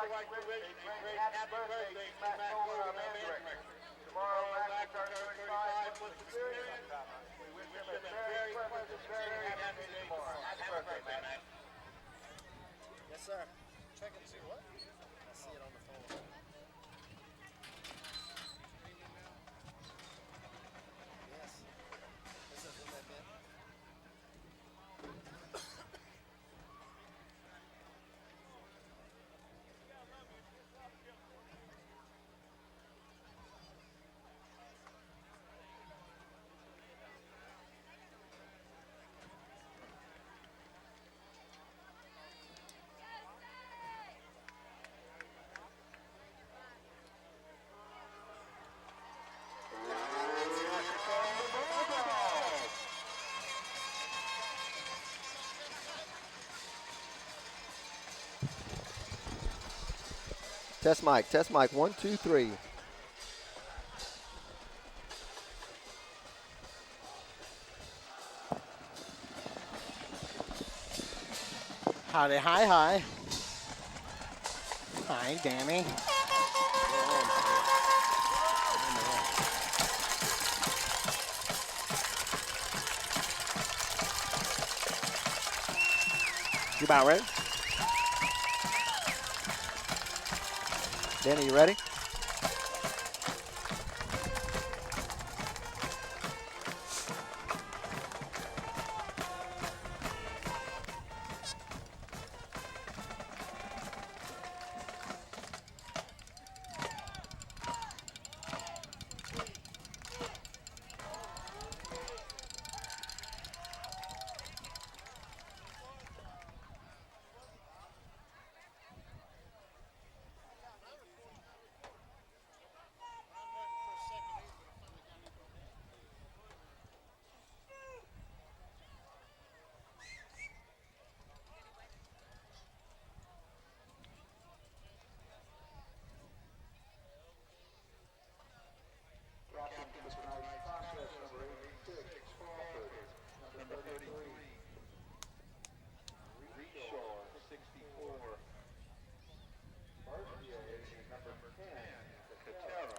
Tomorrow, Max is our 35th experience. We wish him a very pleasant, very happy day tomorrow. Happy birthday, Max. Yes, sir. Check and see what? I see it on the phone. Yes. This is what that meant. Test mic, 1, 2, 3. Howdy, hi. Hi, Danny. You about ready? Danny, you ready?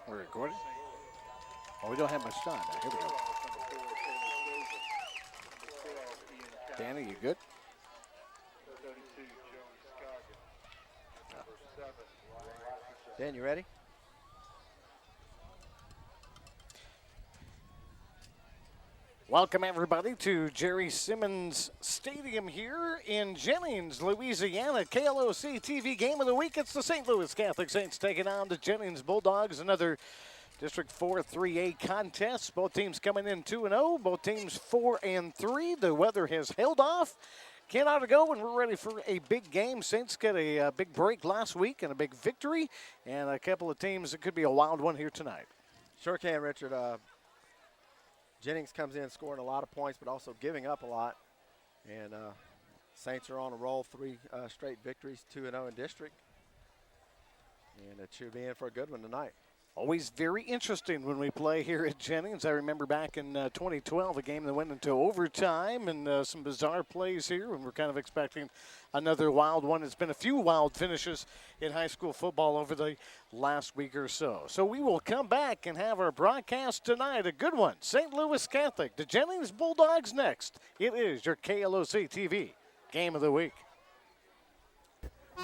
We're recording? Oh, we don't have much time. Here we go. Danny, you good? Dan, you ready? Welcome, everybody, to Jerry Simmons Stadium here in Jennings, Louisiana. KLOC TV Game of the Week. It's the St. Louis Catholic Saints taking on the Jennings Bulldogs. Another District 4 3A contest. Both teams coming in 2-0. Both teams 4-3. The weather has held off. Cannot go, and we're ready for a big game. Saints got a big break last week and a big victory, and a couple of teams that could be a wild one here tonight. Sure can, Richard. Jennings comes in scoring a lot of points, but also giving up a lot. And Saints are on a roll, 3 straight victories, 2-0 in district. And it should be in for a good one tonight. Always very interesting when we play here at Jennings. I remember back in 2012, a game that went into overtime and some bizarre plays here, and we're kind of expecting another wild one. It's been a few wild finishes in high school football over the last week or so. So we will come back and have our broadcast tonight, a good one. St. Louis Catholic, the Jennings Bulldogs next. It is your KLOC TV Game of the Week.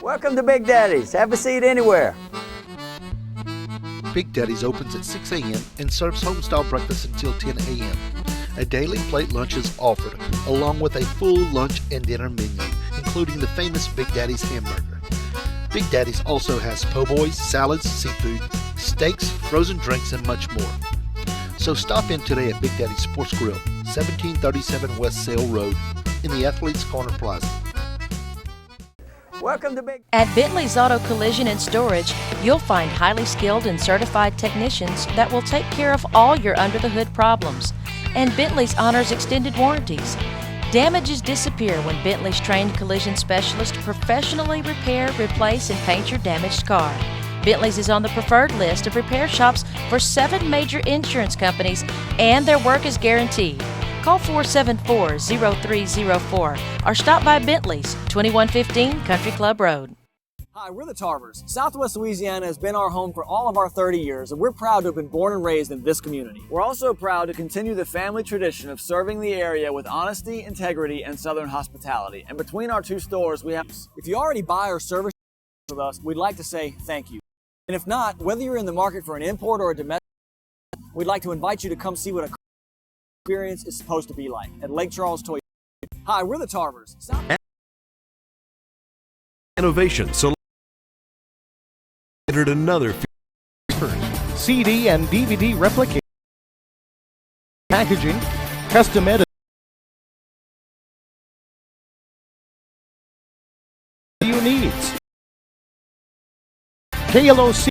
Welcome to Big Daddy's. Have a seat anywhere. Big Daddy's opens at 6 a.m. and serves home-style breakfast until 10 a.m. A daily plate lunch is offered, along with a full lunch and dinner menu, including the famous Big Daddy's hamburger. Big Daddy's also has po' boys, salads, seafood, steaks, frozen drinks, and much more. So stop in today at Big Daddy's Sports Grill, 1737 West Sale Road, in the Athletes Corner Plaza. Welcome to Big. At Bentley's Auto Collision and Storage, you'll find highly skilled and certified technicians that will take care of all your under-the-hood problems. And Bentley's honors extended warranties. Damages disappear when Bentley's trained collision specialists professionally repair, replace, and paint your damaged car. Bentley's is on the preferred list of repair shops for 7 major insurance companies, and their work is guaranteed. Call 474-0304 or stop by Bentley's, 2115 Country Club Road. Hi, we're the Tarvers. Southwest Louisiana has been our home for all of our 30 years, and we're proud to have been born and raised in this community. We're also proud to continue the family tradition of serving the area with honesty, integrity, and Southern hospitality. And between our two stores, we have. If you already buy or service with us, we'd like to say thank you. And if not, whether you're in the market for an import or a domestic, we'd like to invite you to come see what a experience is supposed to be like at Lake Charles Toyota. Hi, we're the Tarvers. Innovation, so another CD and DVD replication, packaging, custom edit you need. KLOC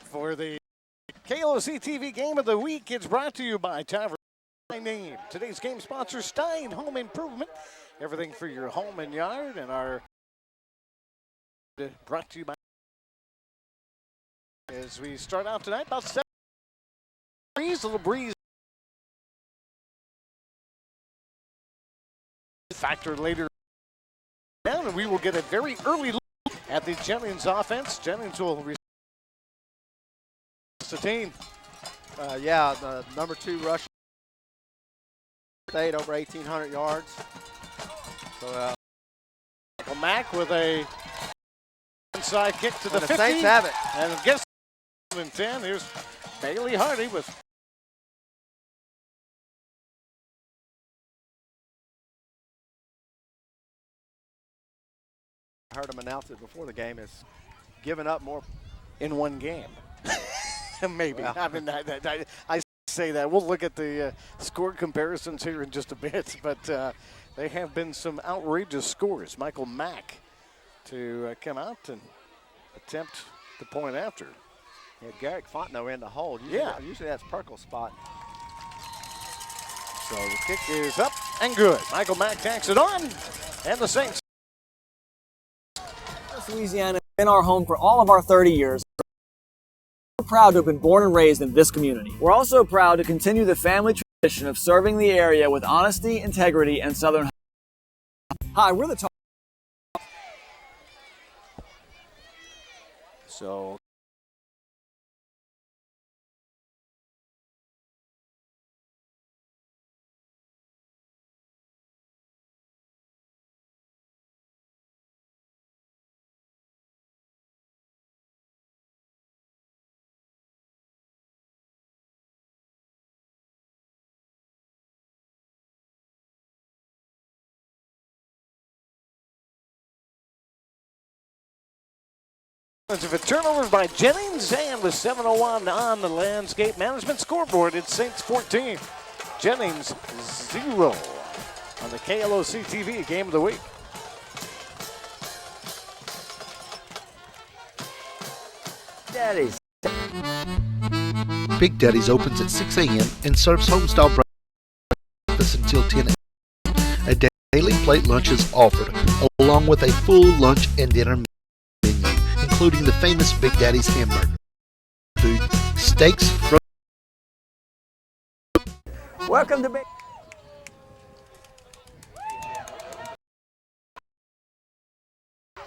for the KLOC TV Game of the Week. It's brought to you by Tavern by Name. Today's game sponsor, Stein Home Improvement. Everything for your home and yard, and our brought to you by. As we start out tonight, about 7 degrees, a little breeze. Factor later down, and we will get a very early look at the Jennings offense. Jennings will receive the team. The number 2 rusher state, over 1,800 yards. So Mack with a inside kick to the 50. The Saints have it. And guess 10. Here's Bailey Hardy with. I heard him announce it before the game. Is giving up more in one game. Maybe. Well. I mean, I say that. We'll look at the score comparisons here in just a bit, but there have been some outrageous scores. Michael Mack to come out and attempt the point after. Yeah, Garrick Fontenot in the hold. Usually that's Perkle's spot. So the kick is up and good. Michael Mack tacks it on, and the Saints. Louisiana has been our home for all of our 30 years. We're proud to have been born and raised in this community. We're also proud to continue the family tradition of serving the area with honesty, integrity, and Southern. Hi, we're the Tarvers. So of a turnover by Jennings, and with 7:01 on the landscape management scoreboard, it's Saints 14, Jennings 0 on the KLOC TV Game of the Week. Daddies. Big Daddy's opens at 6 a.m. and serves homestyle breakfast until 10 a.m. A daily plate lunch is offered, along with a full lunch and dinner menu, including the famous Big Daddy's hamburger, food, steaks, Welcome to Big.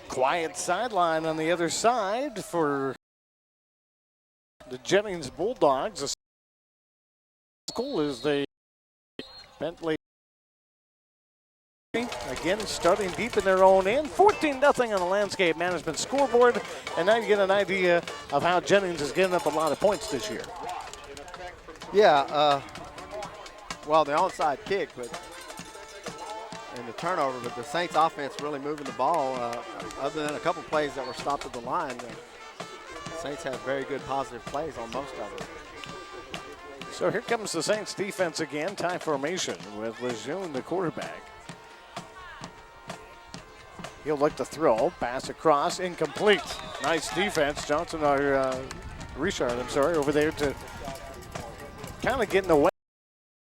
Quiet sideline on the other side for the Jennings Bulldogs. The school is the Bentley. Again, starting deep in their own end. 14-0 on the landscape management scoreboard. And now you get an idea of how Jennings has given up a lot of points this year. Yeah, well, the onside kick, but and the turnover, but the Saints offense really moving the ball. Other than a couple plays that were stopped at the line, the Saints have very good positive plays on most of them. So here comes the Saints defense again. Tie formation with Lejeune, the quarterback. He'll look to throw, pass across, incomplete. Nice defense. Johnson, Richard, over there to kind of getting away.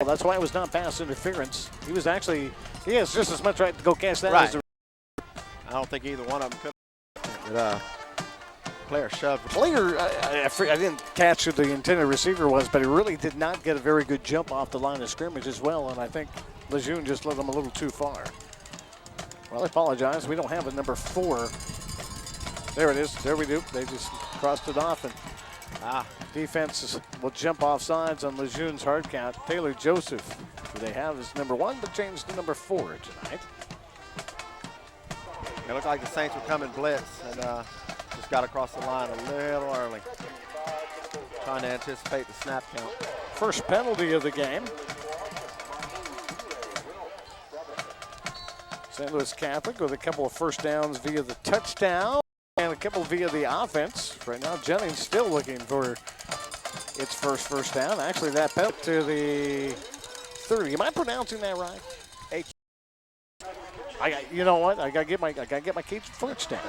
That's why it was not pass interference. He has just as much right to go catch that as the. I don't think either one of them could. But player shoved. Player, I didn't catch who the intended receiver was, but he really did not get a very good jump off the line of scrimmage as well, and I think Lejeune just let him a little too far. Well, I apologize. We don't have a number 4. There it is. There we do. They just crossed it off, and defense will jump off sides on Lejeune's hard count. Taylor Joseph, who they have as number 1, but changed to number 4 tonight. It looked like the Saints were coming blitz and just got across the line a little early. Trying to anticipate the snap count. First penalty of the game. St. Louis Catholic with a couple of first downs via the touchdown and a couple via the offense. Right now, Jennings still looking for its first down. Actually, that penalty to the 30. Am I pronouncing that right? You know what? I gotta get my Cajun French down.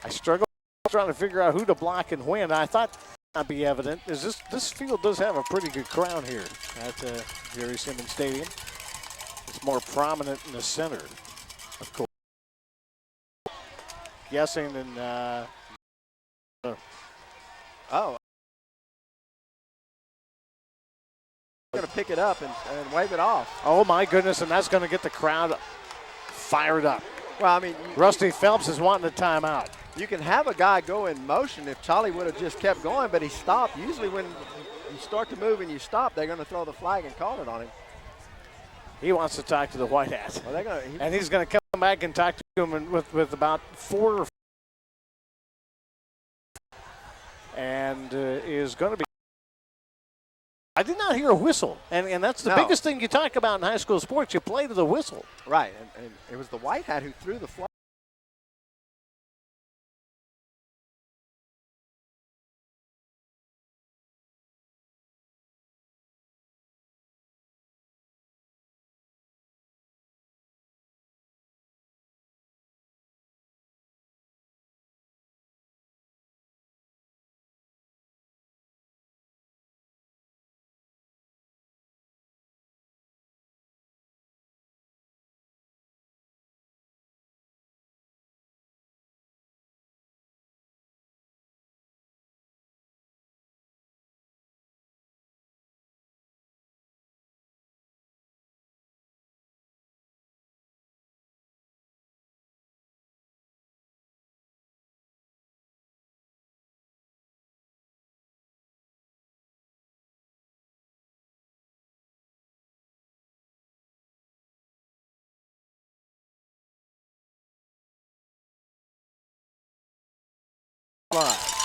I struggle trying to figure out who to block and when. I thought that'd be evident. Is this field does have a pretty good crowd here at Jerry Simmons Stadium. It's more prominent in the center, of course. Guessing and Going to pick it up and wave it off. Oh my goodness, and that's going to get the crowd fired up. Well, I mean, Rusty Phelps is wanting a timeout. You can have a guy go in motion if Charlie would have just kept going, but he stopped. Usually when you start to move and you stop, they're going to throw the flag and call it on him. He wants to talk to the white hat. Well, and he's going to come back and talk to him with about 4 or 5. And is going to be. I did not hear a whistle, and that's the biggest thing you talk about in high school sports. You play to the whistle. Right, and it was the white hat who threw the flag.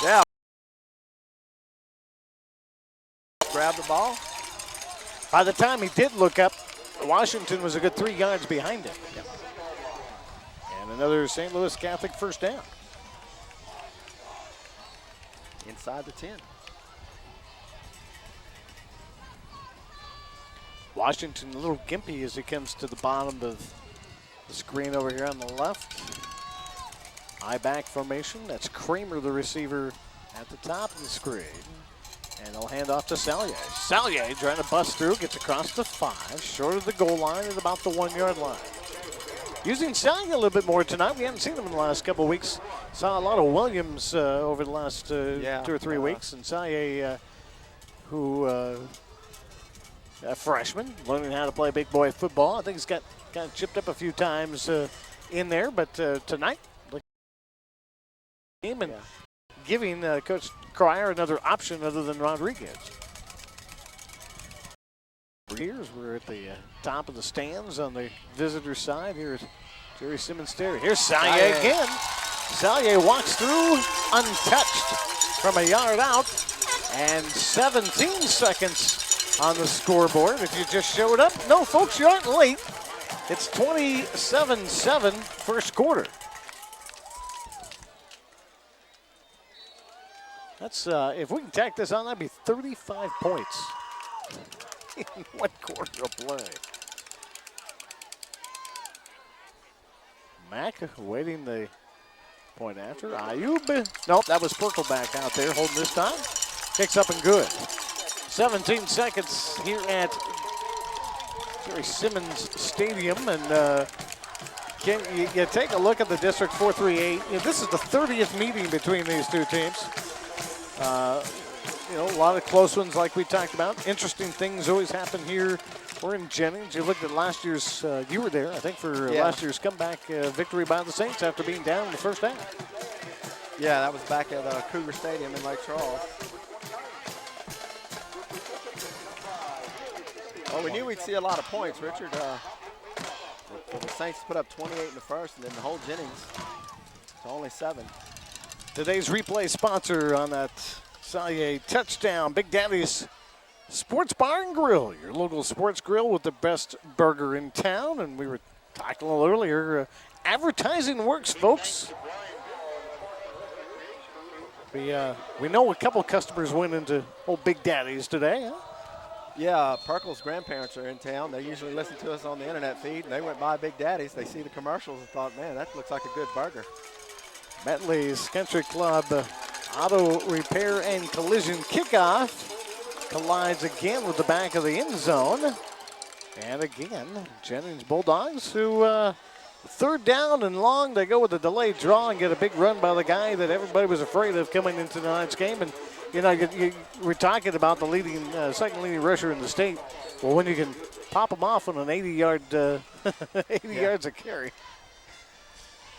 Yeah. Grab the ball. By the time he did look up, Washington was a good 3 yards behind him. Yep. And another St. Louis Catholic first down. Inside the 10. Washington a little gimpy as he comes to the bottom of the screen over here on the left. I-back formation. That's Kramer, the receiver, at the top of the screen. And they'll hand off to Sallier. Sallier trying to bust through, gets across the 5, short of the goal line at about the 1-yard line. Using Sallier a little bit more tonight. We haven't seen him in the last couple of weeks. Saw a lot of Williams over the last 2 or 3 weeks. And Sallier, who a freshman, learning how to play big boy football. I think he's got kind of chipped up a few times in there, but tonight, and giving Coach Cryer another option other than Rodriguez. Here's we're at the top of the stands on the visitor side here at Jerry Simmons Stadium. Here's Sallier again. Sallier walks through untouched from a yard out, and 17 seconds on the scoreboard. If you just showed up, no, folks, you aren't late. It's 27-7 first quarter. That's if we can tack this on, that'd be 35 points in 1 quarter of play. Mack waiting the point after. Ayub, nope, that was Perkelback out there holding this time. Kicks up and good. 17 seconds here at Jerry Simmons Stadium, and You take a look at the District 438. This is the 30th meeting between these two teams. A lot of close ones like we talked about. Interesting things always happen here. We're in Jennings. You looked at last year's, you were there, I think, for last year's comeback victory by the Saints after being down in the first half. Yeah, that was back at Cougar Stadium in Lake Charles. Well, we knew we'd see a lot of points, Richard. The Saints put up 28 in the first, and then the whole Jennings to only 7. Today's replay sponsor on that Salye touchdown, Big Daddy's Sports Bar and Grill, your local sports grill with the best burger in town. And we were talking a little earlier, advertising works, folks. We know a couple customers went into old Big Daddy's today, huh? Yeah, Perkle's grandparents are in town. They usually listen to us on the internet feed, and they went by Big Daddy's. They see the commercials and thought, man, that looks like a good burger. Bentley's Country Club auto repair and collision kickoff collides again with the back of the end zone. And again, Jennings Bulldogs, who third down and long, they go with a delayed draw and get a big run by the guy that everybody was afraid of coming into tonight's game. And we're talking about the leading, second leading rusher in the state. Well, when you can pop him off on an 80-yard, 80 yards a carry.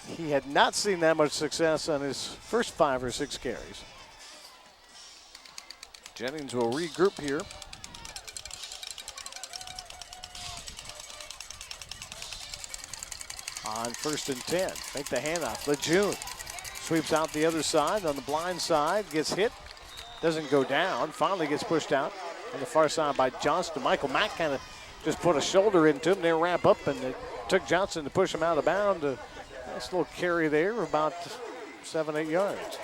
He had not seen that much success on his first 5 or 6 carries. Jennings will regroup here. On 1st and 10, make the handoff. Lejeune sweeps out the other side on the blind side, gets hit, doesn't go down, finally gets pushed out on the far side by Johnston. Michael Mack kind of just put a shoulder into him, they wrap up, and it took Johnson to push him out of bounds. Nice little carry there, about 7-8 yards.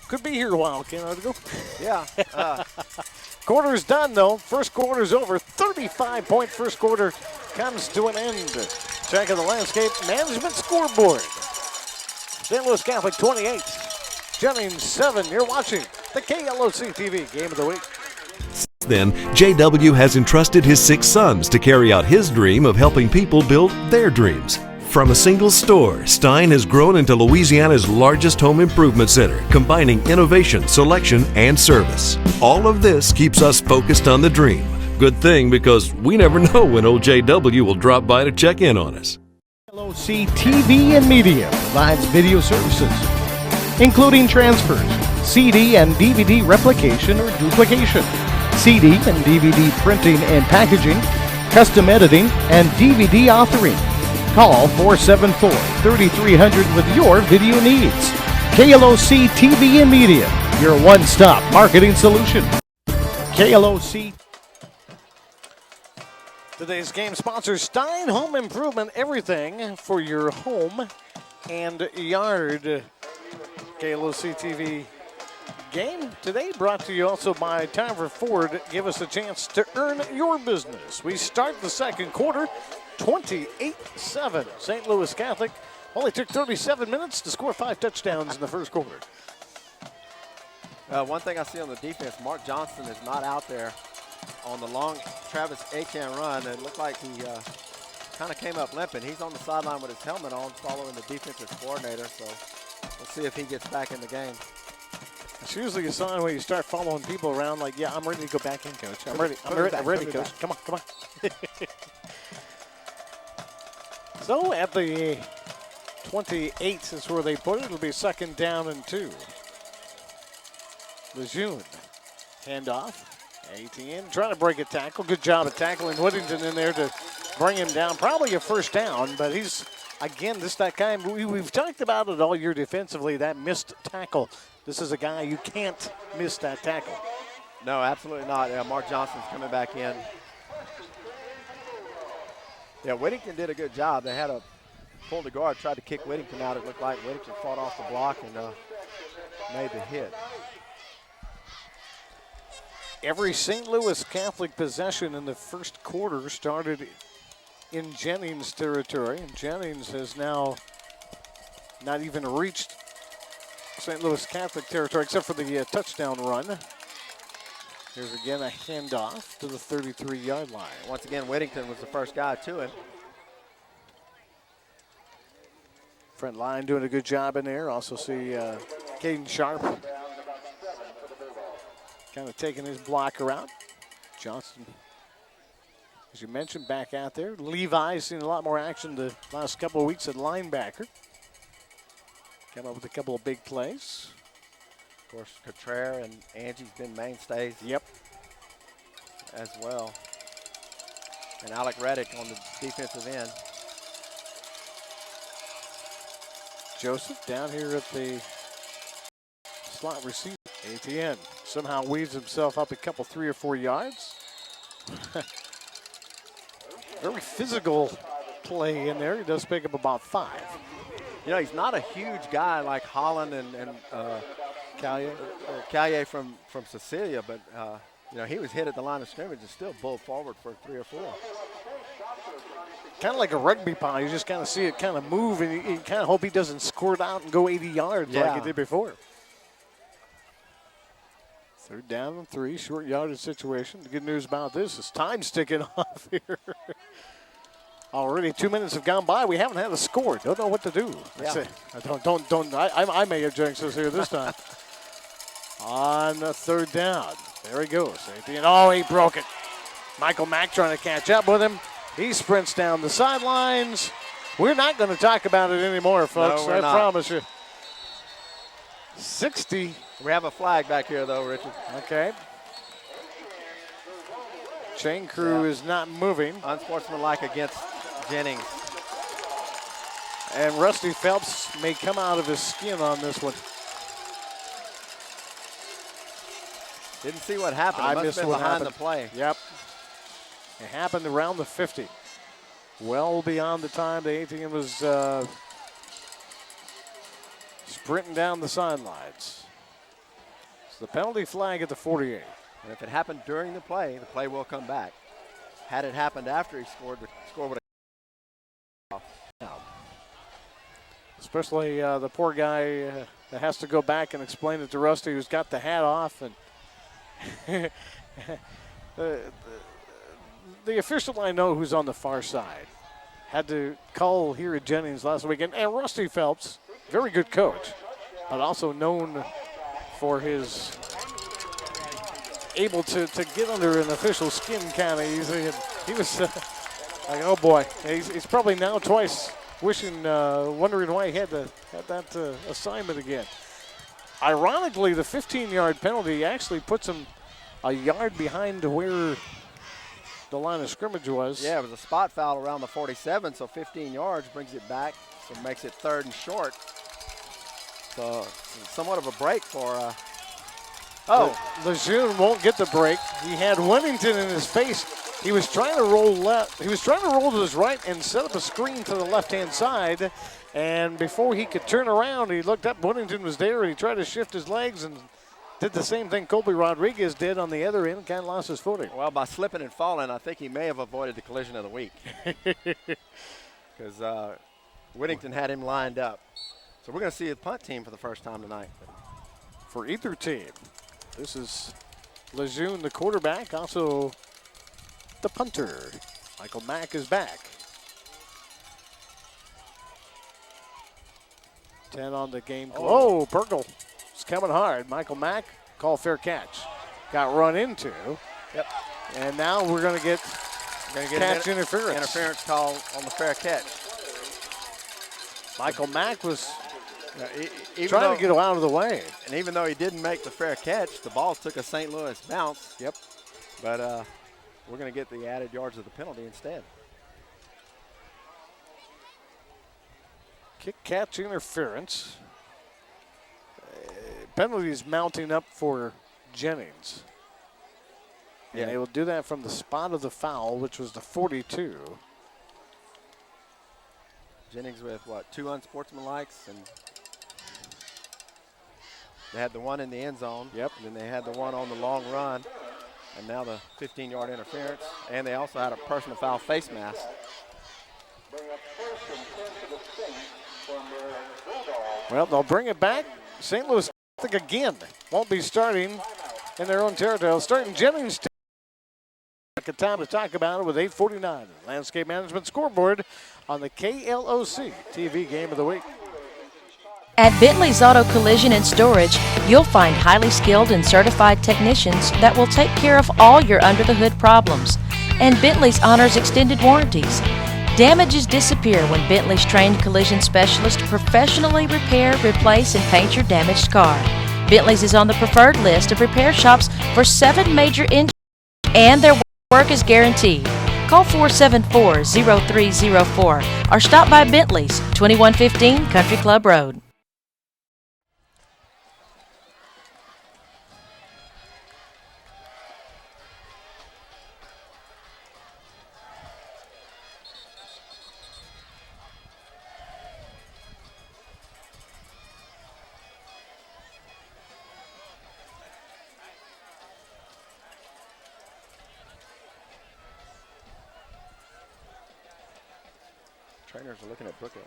Could be here a while, Ken Artigo. Yeah. Quarter's done, though. First quarter's over. 35-point first quarter comes to an end. Check of the landscape management scoreboard. St. Louis Catholic 28, Jennings 7. You're watching the KLOC TV Game of the Week. Then, JW has entrusted his 6 sons to carry out his dream of helping people build their dreams. From a single store, Stein has grown into Louisiana's largest home improvement center, combining innovation, selection, and service. All of this keeps us focused on the dream. Good thing, because we never know when old JW will drop by to check in on us. KLOC TV and Media provides video services, including transfers, CD and DVD replication or duplication, CD and DVD printing and packaging, custom editing, and DVD authoring. Call 474-3300 with your video needs. KLOC TV and Media, your one-stop marketing solution. KLOC. Today's game sponsor, Stein Home Improvement, everything for your home and yard. KLOC TV game today brought to you also by Tyver Ford. Give us a chance to earn your business. We start the second quarter 28-7. St. Louis Catholic only took 37 minutes to score 5 touchdowns in the first quarter. One thing I see on the defense, Mark Johnston is not out there on the long Travis Achan run. It looked like he kind of came up limping. He's on the sideline with his helmet on following the defensive coordinator, so we'll see if he gets back in the game. It's usually a sign when you start following people around like, yeah, I'm ready to go back in, coach. I'm ready, coach. Come on. So at the 28 is where they put it. It'll be 2nd down and 2. Lejeune, handoff. ATN trying to break a tackle. Good job of tackling Whittington in there to bring him down. Probably a first down, but he's, again, that guy. We've talked about it all year defensively, that missed tackle. This is a guy you can't miss that tackle. No, absolutely not. Yeah, Mark Johnston's coming back in. Yeah, Whittington did a good job. They had a pull the guard, tried to kick Whittington out. It looked like Whittington fought off the block and made the hit. Every St. Louis Catholic possession in the first quarter started in Jennings territory. And Jennings has now not even reached St. Louis Catholic territory except for the touchdown run. Here's again a handoff to the 33-yard line. Once again, Whittington was the first guy to him. Front line doing a good job in there. Also see Caden Sharp kind of taking his blocker out. Johnson, as you mentioned, back out there. Levi's seen a lot more action the last couple of weeks at linebacker. Come up with a couple of big plays. Of course, Cotrere and Angie's been mainstays. Yep. As well. And Alec Reddick on the defensive end. Joseph down here at the slot receiver. ATN somehow weaves himself up a couple, 3 or 4 yards. Very physical play in there. He does pick up about 5. You know, he's not a huge guy like Holland and Callier from Cecilia, but you know, he was hit at the line of scrimmage and still pulled forward for 3 or 4. Kind of like a rugby ball. You just kind of see it kind of move, and you kind of hope he doesn't squirt out and go 80 yards like he did before. 3rd down and 3, short yardage situation. The good news about this is time's ticking off here. Already 2 minutes have gone by. We haven't had a score. Don't know what to do. Yeah. I may have jinxed us here this time. On the 3rd down. There he goes. Oh, he broke it. Michael Mack trying to catch up with him. He sprints down the sidelines. We're not going to talk about it anymore, folks. No, I not. promise you. 60. We have a flag back here, though, Richard. Okay. Chain crew is not moving. Unsportsmanlike against Jennings. And Rusty Phelps may come out of his skin on this one. Didn't see what happened. I Must missed have been what behind happened. the play. Yep. It happened around the 50. Well beyond the time the ATM was sprinting down the sidelines. It's the penalty flag at the 48. And if it happened during the play will come back. Had it happened after he scored, the score would have. Especially the poor guy that has to go back and explain it to Rusty, who's got the hat off. And the official I know who's on the far side had to call here at Jennings last weekend. And Rusty Phelps, very good coach, but also known for his able to get under an official skin kind of easy. And he was like, oh boy, he's probably now twice wishing, wondering why he had that assignment again. Ironically, the 15-yard penalty actually puts him a yard behind to where the line of scrimmage was. Yeah, it was a spot foul around the 47, so 15 yards brings it back, so makes it 3rd and short. So somewhat of a break for. Lejeune won't get the break. He had Whittington in his face. He was trying to roll left. He was trying to roll to his right and set up a screen to the left-hand side. And before he could turn around, he looked up. Whittington was there, and he tried to shift his legs and did the same thing Colby Rodriguez did on the other end and kind of lost his footing. Well, by slipping and falling, I think he may have avoided the collision of the week. Because Whittington had him lined up. So we're going to see the punt team for the first time tonight. For either team. This is Lejeune, the quarterback, also the punter. Michael Mack is back. 10 on the game. Oh, Perkle. It's coming hard. Michael Mack, call fair catch. Got run into. Yep. And now we're going to get catch interference. Interference call on the fair catch. Michael Mack was trying to get out of the way. And even though he didn't make the fair catch, the ball took a St. Louis bounce. Yep. But we're going to get the added yards of the penalty instead. Kick catch interference. Penalties mounting up for Jennings. And they will do that from the spot of the foul, which was the 42. Jennings with, 2 unsportsmanlikes, and they had the one in the end zone. Yep. And then they had the one on the long run, and now the 15-yard interference. And they also had a personal foul face mask. Well, they'll bring it back. St. Louis again won't be starting in their own territory. Starting Jennings. Good time to talk about it with 8:49. Landscape Management Scoreboard on the KLOC TV Game of the Week. At Bentley's Auto Collision and Storage, you'll find highly skilled and certified technicians that will take care of all your under-the-hood problems. And Bentley's honors extended warranties. Damages disappear when Bentley's trained collision specialists professionally repair, replace, and paint your damaged car. Bentley's is on the preferred list of repair shops for 7 major engines, and their work is guaranteed. Call 474-0304 or stop by Bentley's, 2115 Country Club Road. Trainers are looking at Brookwood.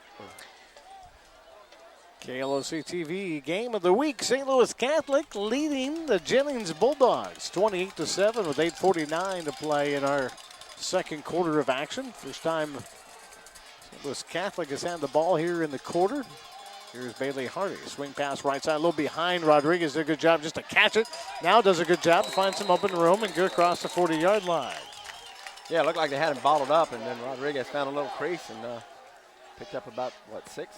KLOC TV Game of the Week. St. Louis Catholic leading the Jennings Bulldogs 28-7 with 8:49 to play in our second quarter of action. First time St. Louis Catholic has had the ball here in the quarter. Here's Bailey Hardy. Swing pass right side, a little behind Rodriguez. Did a good job just to catch it. Now does a good job to find some open room and get across the 40-yard line. Yeah, it looked like they had him bottled up, and then Rodriguez found a little crease and picked up about, what, 6?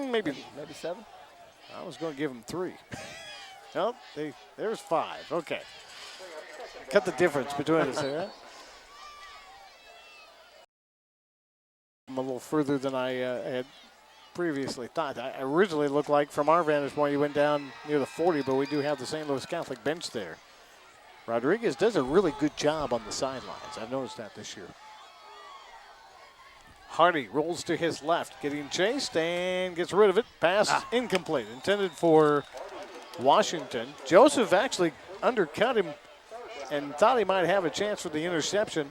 Maybe 7? I was going to give him 3. Nope, there's 5. Okay. Cut the difference between us there. I'm a little further than I had previously thought. I originally looked like from our vantage point, he went down near the 40, but we do have the St. Louis Catholic bench there. Rodriguez does a really good job on the sidelines. I've noticed that this year. Hardy rolls to his left, getting chased and gets rid of it. Pass incomplete, intended for Washington. Joseph actually undercut him and thought he might have a chance for the interception.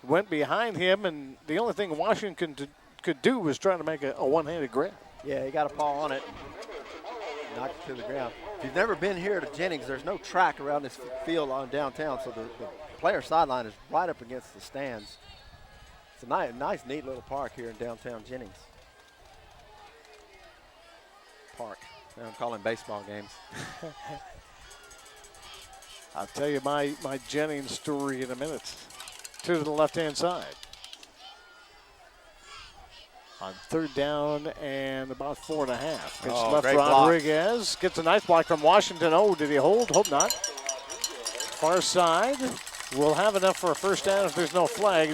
Went behind him, and the only thing Washington could do was try to make a one-handed grab. Yeah, he got a paw on it, knocked it to the ground. If you've never been here to Jennings, there's no track around this field on downtown, so the player sideline is right up against the stands. It's a nice, neat little park here in downtown Jennings. Park. I'm calling baseball games. I'll tell you my Jennings story in a minute. To the left-hand side. On third down and about 4.5. Pitch left Rodriguez. Gets a nice block from Washington. Oh, did he hold? Hope not. Far side. We'll have enough for a first down if there's no flag.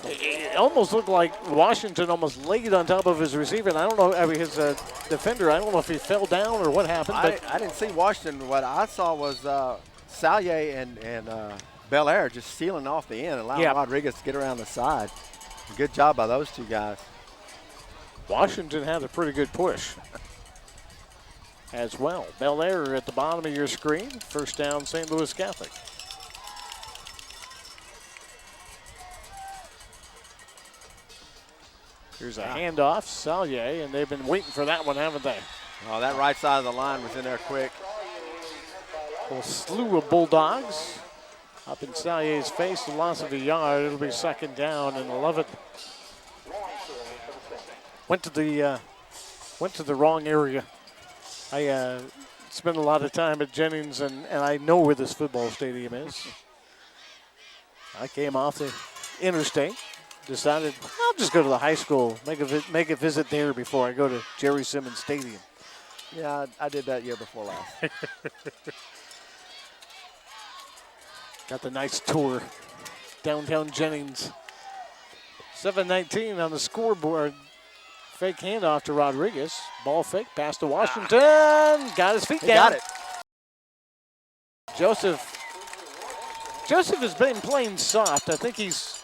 It almost looked like Washington almost laid on top of his receiver. And I don't know, his defender, I don't know if he fell down or what happened. I didn't see Washington. What I saw was Salyer and Belair just sealing off the end, allowing Rodriguez to get around the side. Good job by those two guys. Washington had a pretty good push as well. Belair at the bottom of your screen. First down, St. Louis Catholic. Here's a handoff, Salyer, and they've been waiting for that one, haven't they? Oh, that right side of the line was in there quick. A whole slew of Bulldogs up in Salyer's face, the loss of a yard. It'll be second down and 11. Went to the wrong area. I spent a lot of time at Jennings, and I know where this football stadium is. I came off the interstate, decided I'll just go to the high school, make a visit there before I go to Jerry Simmons Stadium. Yeah, I did that year before last. Got the nice tour, downtown Jennings. 7:19 on the scoreboard. Fake handoff to Rodriguez. Ball fake, pass to Washington. Got his feet down. Got it. Joseph has been playing soft. I think he's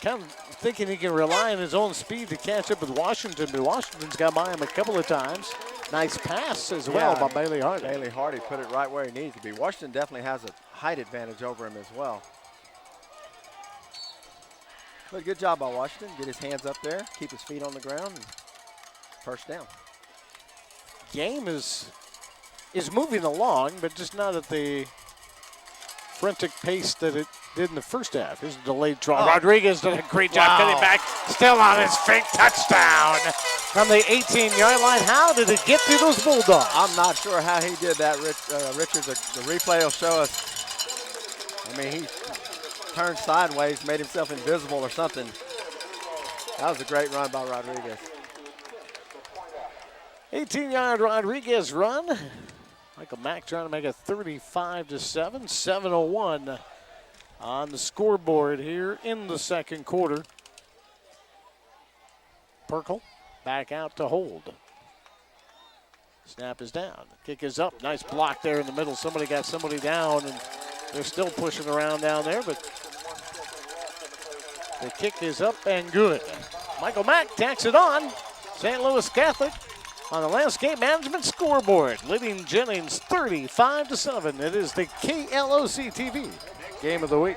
kind of thinking he can rely on his own speed to catch up with Washington, but Washington's got by him a couple of times. Nice pass as well by Bailey Hardy. Bailey Hardy put it right where he needs to be. Washington definitely has a height advantage over him as well. But good job by Washington. Get his hands up there, keep his feet on the ground, and first down. Game is is moving along, but just not at the frantic pace that it did in the first half. Here's a delayed draw. Oh. Rodriguez did a great job getting back. Still on his fake touchdown from the 18-yard line. How did it get through those Bulldogs? I'm not sure how he did that, Richard. The replay will show us. I mean, he turned sideways, made himself invisible or something. That was a great run by Rodriguez. 18-yard Rodriguez run. Michael Mack trying to make it 35-7, 7:01 on the scoreboard here in the second quarter. Perkle back out to hold. Snap is down. Kick is up. Nice block there in the middle. Somebody got somebody down, and they're still pushing around down there, but the kick is up and good. Michael Mack tacks it on. St. Louis Catholic on the Landscape Management scoreboard, leading Jennings 35-7. It is the KLOC TV Game of the Week.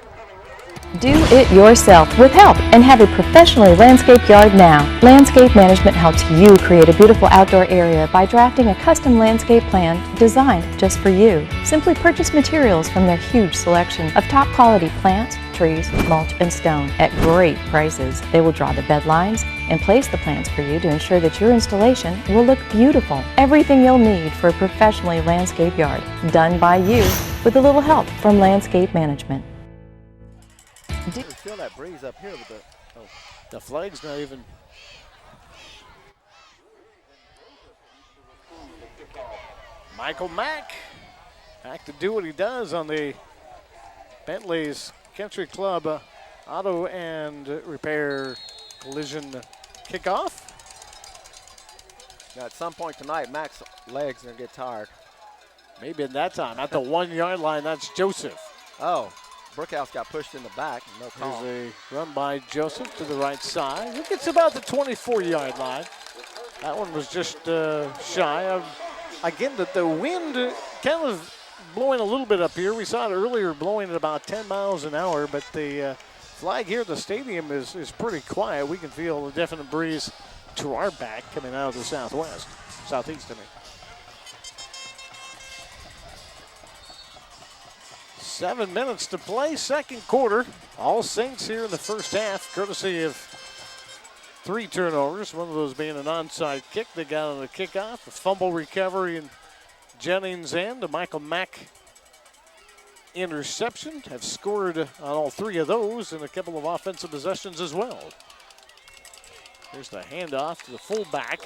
Do it yourself with help and have a professionally landscaped yard now. Landscape Management helps you create a beautiful outdoor area by drafting a custom landscape plan designed just for you. Simply purchase materials from their huge selection of top quality plants, trees, mulch, and stone at great prices. They will draw the bed lines and place the plants for you to ensure that your installation will look beautiful. Everything you'll need for a professionally landscaped yard, done by you with a little help from Landscape Management. You feel that breeze up here with the flag's not even. Michael Mack back to do what he does on the Bentley's Country Club Auto and Repair Collision kickoff. Now at some point tonight, Mack's legs are going to get tired. Maybe at that time. At the 1 yard line, that's Joseph. Oh, Brookhouse got pushed in the back. No call. There's a run by Joseph to the right side. I think it's about the 24-yard line. That one was just shy of. Again, the wind kind of blowing a little bit up here. We saw it earlier blowing at about 10 miles an hour, but the flag here at the stadium is pretty quiet. We can feel a definite breeze to our back coming out of the southwest, southeast, I mean. 7 minutes to play, second quarter. All Saints here in the first half, courtesy of 3 turnovers, one of those being an onside kick. They got on the kickoff, a fumble recovery in Jennings' end, a Michael Mack interception. Have scored on all 3 of those and a couple of offensive possessions as well. Here's the handoff to the fullback.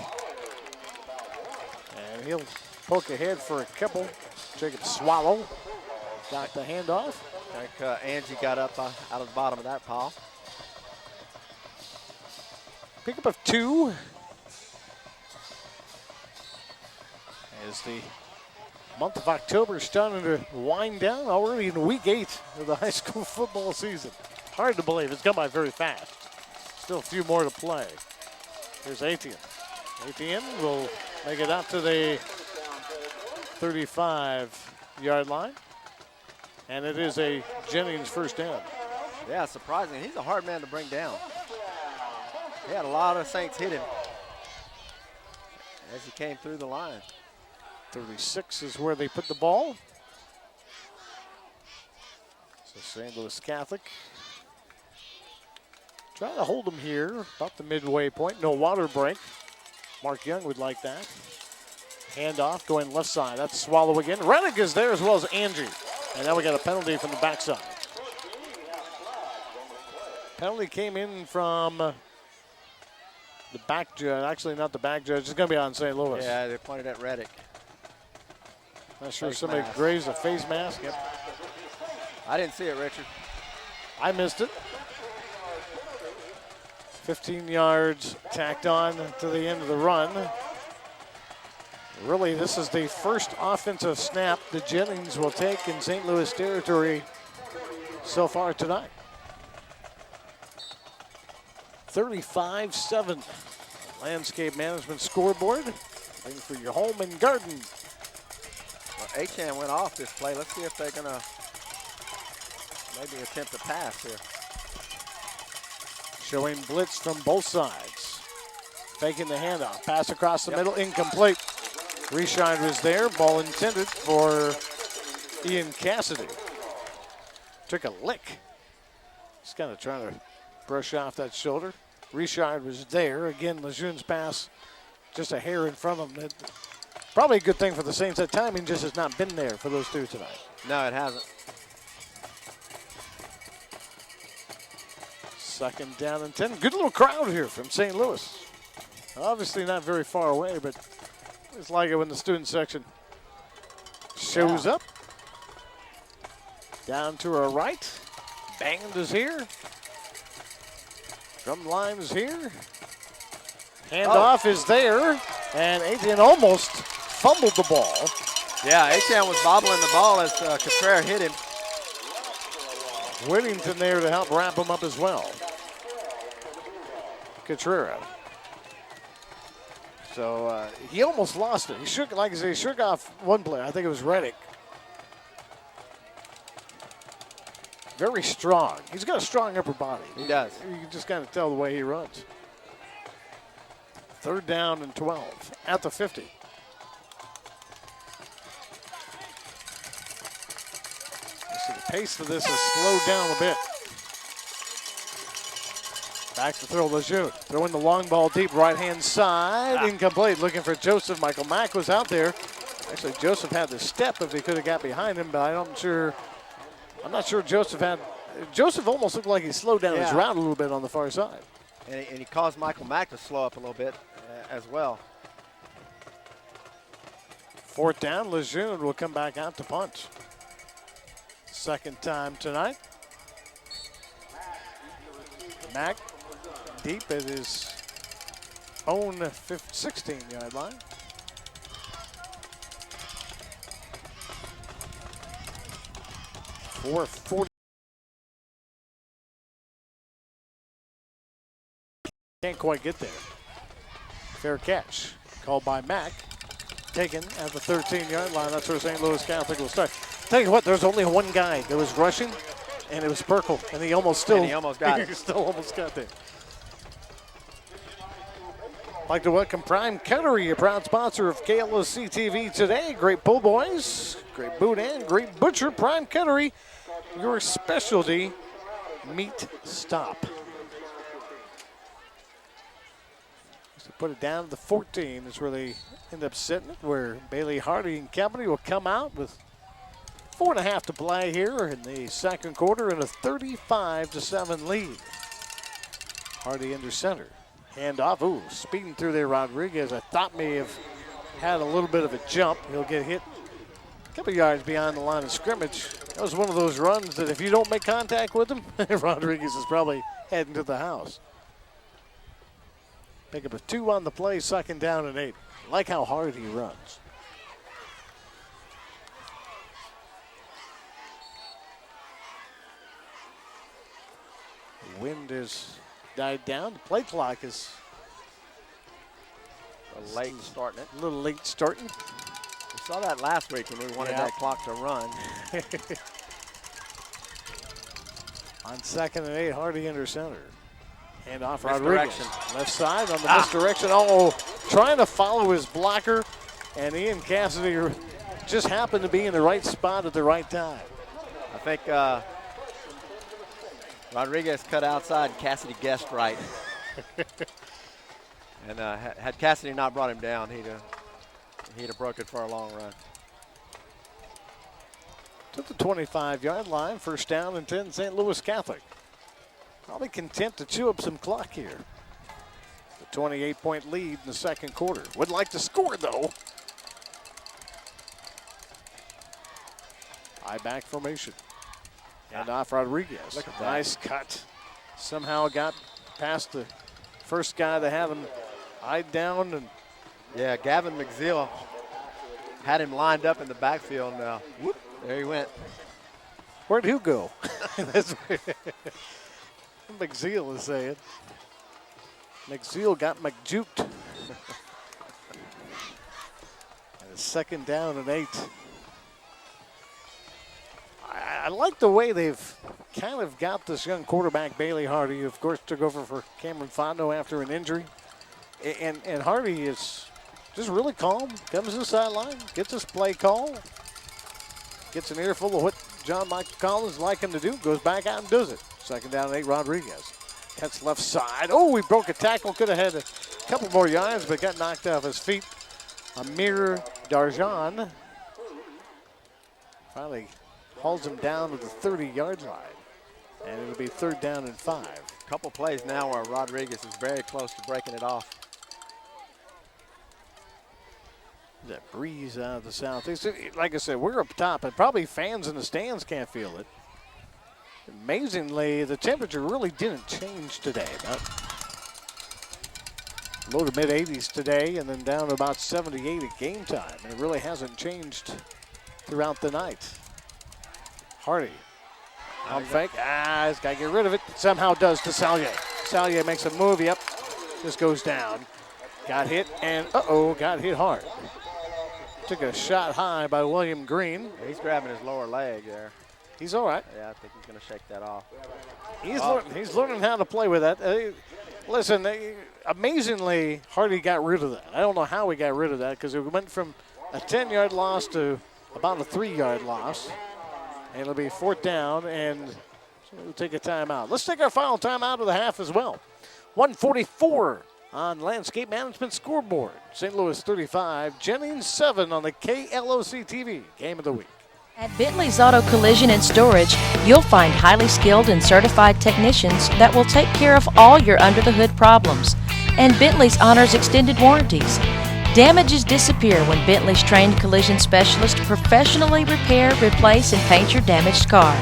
And he'll poke ahead for a couple. Jacob Swallow got the handoff. I think Angie got up out of the bottom of that pile. Pickup of 2. As the month of October is starting to wind down, already in week 8 of the high school football season. Hard to believe. It's gone by very fast. Still a few more to play. Here's Etienne. Etienne will make it out to the 35-yard line. And it is a Jennings first down. Yeah, surprising. He's a hard man to bring down. He had a lot of Saints hit him as he came through the line. 36 is where they put the ball. So St. Louis Catholic trying to hold them here about the midway point. No water break. Mark Young would like that. Handoff going left side. That's Swallow again. Rennick is there as well as Angie. And now we got a penalty from the backside. Penalty came in from the back judge. Actually, not the back judge. It's going to be on St. Louis. Yeah, they pointed at Reddick. Not sure Face somebody mask. grazed a face mask. Yep. I didn't see it, Richard. I missed it. 15 yards tacked on to the end of the run. Really, this is the first offensive snap that Jennings will take in St. Louis territory so far tonight. 35-7. Landscape Management scoreboard. Waiting for your home and garden. Well, Achan went off this play. Let's see if they're going to maybe attempt a pass here. Showing blitz from both sides. Faking the handoff. Pass across the middle, incomplete. Reshine was there. Ball intended for Ian Cassidy. Took a lick. He's kind of trying to brush off that shoulder. Reshine was there. Again, Lejeune's pass just a hair in front of him. Probably a good thing for the Saints. That timing just has not been there for those two tonight. No, it hasn't. Second down and 10. Good little crowd here from St. Louis. Obviously not very far away, but it's like it when the student section shows up. Down to our right. Band is here. Drum line is here. Handoff is there. And Adrian almost fumbled the ball. Yeah, Achan was bobbling the ball as Contreras hit him. Whittington there to help wrap him up as well. Contreras. So he almost lost it. He shook, like I say, he shook off one player. I think it was Reddick. Very strong. He's got a strong upper body. He does. You can just kind of tell the way he runs. Third down and 12 at the 50. So the pace of this has slowed down a bit. Back to throw Lejeune. Throwing the long ball deep right-hand side. Incomplete. Looking for Joseph. Michael Mack was out there. Actually, Joseph had the step if he could have got behind him, but I'm not sure Joseph had. Joseph almost looked like he slowed down his route a little bit on the far side. And he caused Michael Mack to slow up a little bit as well. Fourth down, Lejeune will come back out to punt. Second time tonight. Mack deep at his own 16-yard line. For 40. Can't quite get there. Fair catch. Called by Mack. Taken at the 13-yard line. That's where St. Louis Catholic will start. Tell you what, there's only one guy that was rushing, and it was Burkle, and he almost got it. He still almost got there. I'd like to welcome Prime Cutlery, a proud sponsor of KLOC TV today. Great pull boys, great boot and great butcher. Prime Cutlery, your specialty meat stop. So put it down to the 14 is where they end up sitting it, where Bailey Hardy and company will come out with 4.5 to play here in the second quarter and a 35-7 lead. Hardy under center. Handoff, ooh, speeding through there, Rodriguez. I thought may have had a little bit of a jump. He'll get hit a couple yards behind the line of scrimmage. That was one of those runs that if you don't make contact with him, Rodriguez is probably heading to the house. Pick up a 2 on the play, second down and 8. I like how hard he runs. The wind is died down. The play clock is a late starting it. A little late starting. We saw that last week when we wanted that clock to run. On second and 8, Hardy under center. Hand off Misdirection. Rodriguez. Left side on the misdirection. Oh, trying to follow his blocker. And Ian Cassidy just happened to be in the right spot at the right time. I think Rodriguez cut outside and Cassidy guessed right. And had Cassidy not brought him down, he'd have broke it for a long run. To the 25-yard line, first down and 10, St. Louis Catholic. Probably content to chew up some clock here. The 28-point lead in the second quarter. Would like to score, though. High back formation. And off Rodriguez. Look at that. Nice cut. Somehow got past the first guy to have him eyed down. And yeah, Gavin McZeal had him lined up in the backfield. Now, whoop, there he went. Where'd who go? That's what McZeal is saying. McZeal got McJuked. And a second down and 8. I like the way they've kind of got this young quarterback, Bailey Hardy, who of course took over for Cameron Fondo after an injury. And Hardy is just really calm. Comes to the sideline, gets his play call, gets an earful of what John Michael Collins like him to do, goes back out and does it. 2nd down and 8, Rodriguez. Cuts left side. Oh, he broke a tackle. Could have had a couple more yards, but got knocked off his feet. Amir Darjan finally hauls him down to the 30-yard line. And it'll be 3rd down and 5. Couple plays now where Rodriguez is very close to breaking it off. That breeze out of the southeast. Like I said, we're up top, and probably fans in the stands can't feel it. Amazingly, the temperature really didn't change today. About low to mid-80s today, and then down to about 78 at game time. And it really hasn't changed throughout the night. Hardy. On fake. He's got to get rid of it. Somehow does to Salyer. Salyer makes a move. Yep. Just goes down. Got hit, and got hit hard. Took a shot high by William Green. He's grabbing his lower leg there. He's all right. Yeah, I think he's going to shake that off. He's learning how to play with that. Listen, amazingly, Hardy got rid of that. I don't know how he got rid of that because it went from a 10-yard loss to about a 3-yard loss. And it'll be 4th down, and we'll take a timeout. Let's take our final timeout of the half as well. 1:44 on Landscape Management scoreboard. St. Louis 35, Jennings 7 on the KLOC TV Game of the Week. At Bentley's Auto Collision and Storage, you'll find highly skilled and certified technicians that will take care of all your under-the-hood problems. And Bentley's honors extended warranties. Damages disappear when Bentley's trained collision specialists professionally repair, replace, and paint your damaged car.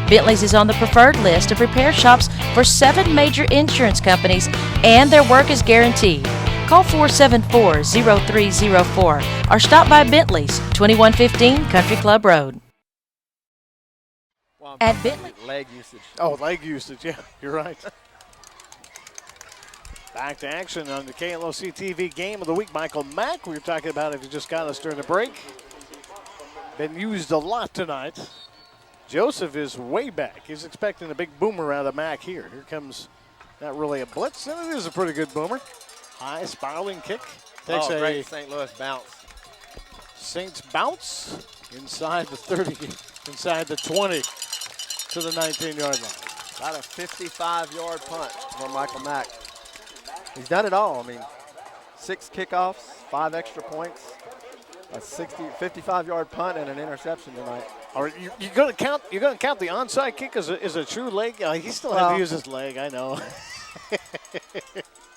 Bentley's is on the preferred list of repair shops for 7 major insurance companies, and their work is guaranteed. Call 474-0304 or stop by Bentley's, 2115 Country Club Road. At Bentley. Leg usage. Oh, leg usage, yeah, you're right. Back to action on the KLOC TV Game of the Week. Michael Mack, we were talking about if you just got us during the break. Been used a lot tonight. Joseph is way back. He's expecting a big boomer out of Mack here. Here comes not really a blitz, and it is a pretty good boomer. High spiraling kick. Takes a great St. Louis bounce. Saints bounce inside the 30, inside the 20 to the 19-yard line. About a 55-yard punt for Michael Mack. He's done it all. I mean, 6 kickoffs, 5 extra points, a 55-yard punt, and an interception tonight. Are you going to count? You're going to count the onside kick as a true leg? He still had to use his leg. I know.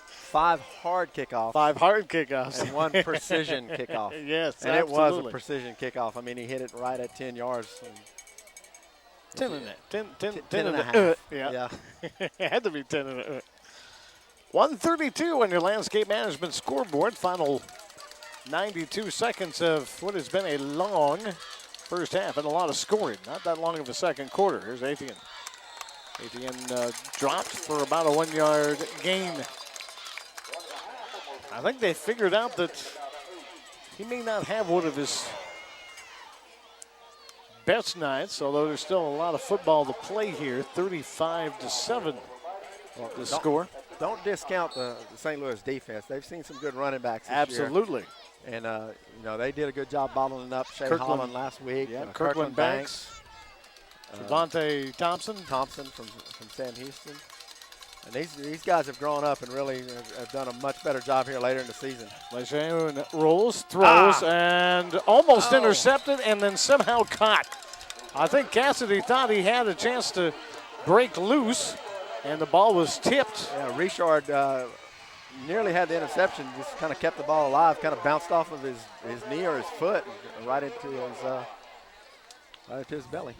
5 hard kickoffs. 5 hard kickoffs. And 1 precision kickoff. Yes, and absolutely. It was a precision kickoff. I mean, he hit it right at 10 yards. 10 and a half. Yeah. It had to be 10 and a 132 on your Landscape Management scoreboard. Final 92 seconds of what has been a long first half and a lot of scoring. Not that long of a second quarter. Here's Etienne. Etienne dropped for about a 1-yard gain. I think they figured out that he may not have one of his best nights, although there's still a lot of football to play here. 35-7 the score. Don't discount the St. Louis defense. They've seen some good running backs this Absolutely. year. And, they did a good job bottling up Shea Holland last week. Yeah, Kirkland Banks. Devontae Thompson. Thompson from Sam Houston. And these guys have grown up and really have done a much better job here later in the season. Lejeune rolls, throws, and almost intercepted and then somehow caught. I think Cassidy thought he had a chance to break loose, and the ball was tipped. Yeah, Richard nearly had the interception, just kind of kept the ball alive, kind of bounced off of his knee or his foot right into his belly.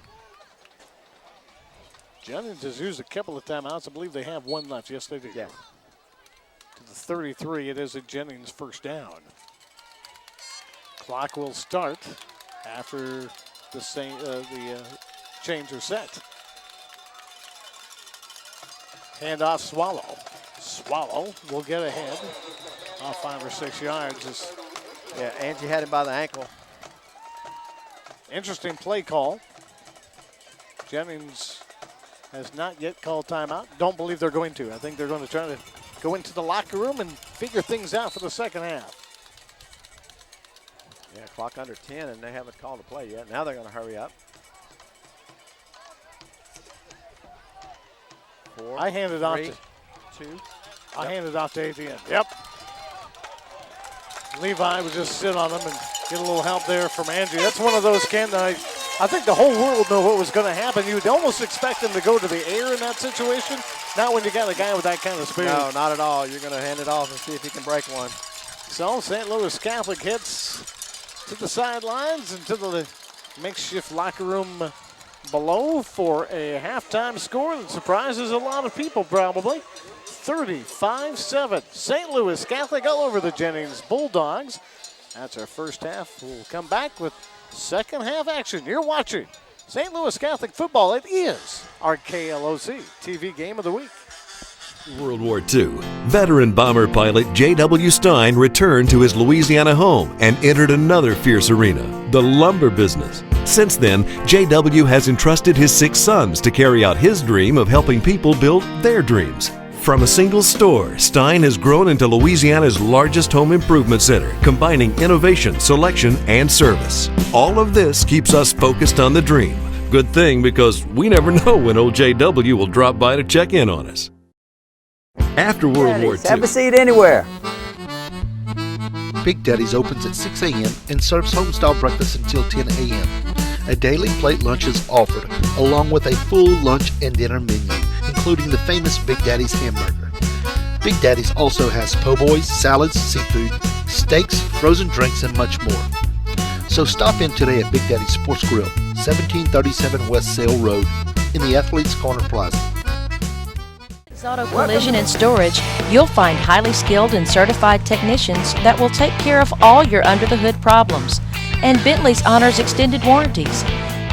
Jennings has used a couple of timeouts. I believe they have 1 left. Yes, they do. Yes. To the 33, it is a Jennings first down. Clock will start after the chains are set. Handoff Swallow. Swallow will get ahead off 5 or 6 yards. Yeah, Angie had him by the ankle. Interesting play call. Jennings has not yet called timeout. Don't believe they're going to. I think they're going to try to go into the locker room and figure things out for the second half. Yeah, clock under 10, and they haven't called a play yet. Now they're going to hurry up. 4, I handed off 3, to 2. I handed off to Adrian. Yep. Levi was just sit on him and get a little help there from Andrew. That's one of those, Ken, that I think the whole world knew what was going to happen. You'd almost expect him to go to the air in that situation. Not when you got a guy with that kind of speed. No, not at all. You're going to hand it off and see if he can break one. So St. Louis Catholic heads to the sidelines and to the makeshift locker room below for a halftime score that surprises a lot of people probably. 35-7. St. Louis Catholic all over the Jennings Bulldogs. That's our first half. We'll come back with second half action. You're watching St. Louis Catholic football. It is our KLOC TV Game of the Week. World War II, veteran bomber pilot J.W. Stein returned to his Louisiana home and entered another fierce arena, the lumber business. Since then, J.W. has entrusted his 6 sons to carry out his dream of helping people build their dreams. From a single store, Stein has grown into Louisiana's largest home improvement center, combining innovation, selection, and service. All of this keeps us focused on the dream. Good thing, because we never know when old J.W. will drop by to check in on us. After World War II, Have a seat anywhere. Big Daddy's opens at 6 a.m. and serves homestyle breakfast until 10 a.m. A daily plate lunch is offered, along with a full lunch and dinner menu, including the famous Big Daddy's hamburger. Big Daddy's also has po' boys, salads, seafood, steaks, frozen drinks, and much more. So stop in today at Big Daddy's Sports Grill, 1737 West Sale Road, in the Athletes Corner Plaza. Auto Collision and Storage, you'll find highly skilled and certified technicians that will take care of all your under-the-hood problems. And Bentley's honors extended warranties.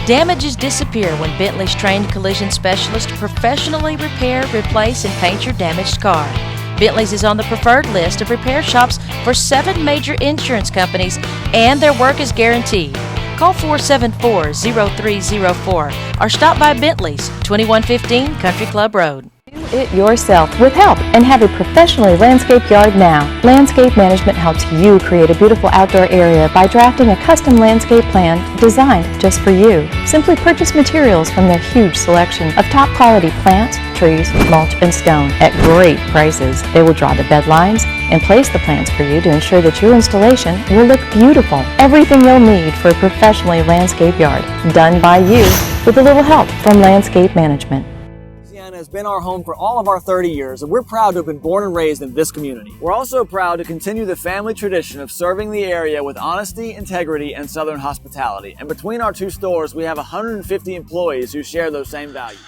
Damages disappear when Bentley's trained collision specialists professionally repair, replace, and paint your damaged car. Bentley's is on the preferred list of repair shops for 7 major insurance companies, and their work is guaranteed. Call 474-0304 or stop by Bentley's, 2115 Country Club Road. Do it yourself with help and have a professionally landscaped yard now. Landscape Management helps you create a beautiful outdoor area by drafting a custom landscape plan designed just for you. Simply purchase materials from their huge selection of top quality plants, trees, mulch, and stone at great prices. They will draw the bed lines and place the plants for you to ensure that your installation will look beautiful. Everything you'll need for a professionally landscaped yard, done by you with a little help from Landscape Management. Has been our home for all of our 30 years, and we're proud to have been born and raised in this community. We're also proud to continue the family tradition of serving the area with honesty, integrity, and Southern hospitality. And between our 2 stores, we have 150 employees who share those same values.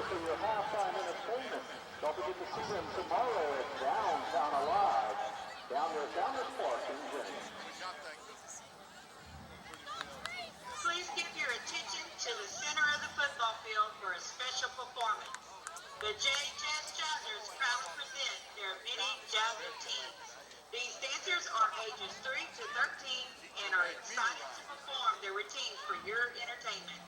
for your halftime entertainment. Don't forget to see them tomorrow at Downtown Alive, down there at Downers Park in Jennings. Please give your attention to the center of the football field for a special performance. The J Jazz Jazzers proudly present their mini Jazzer teams. These dancers are ages 3 to 13 and are excited to perform their routines for your entertainment.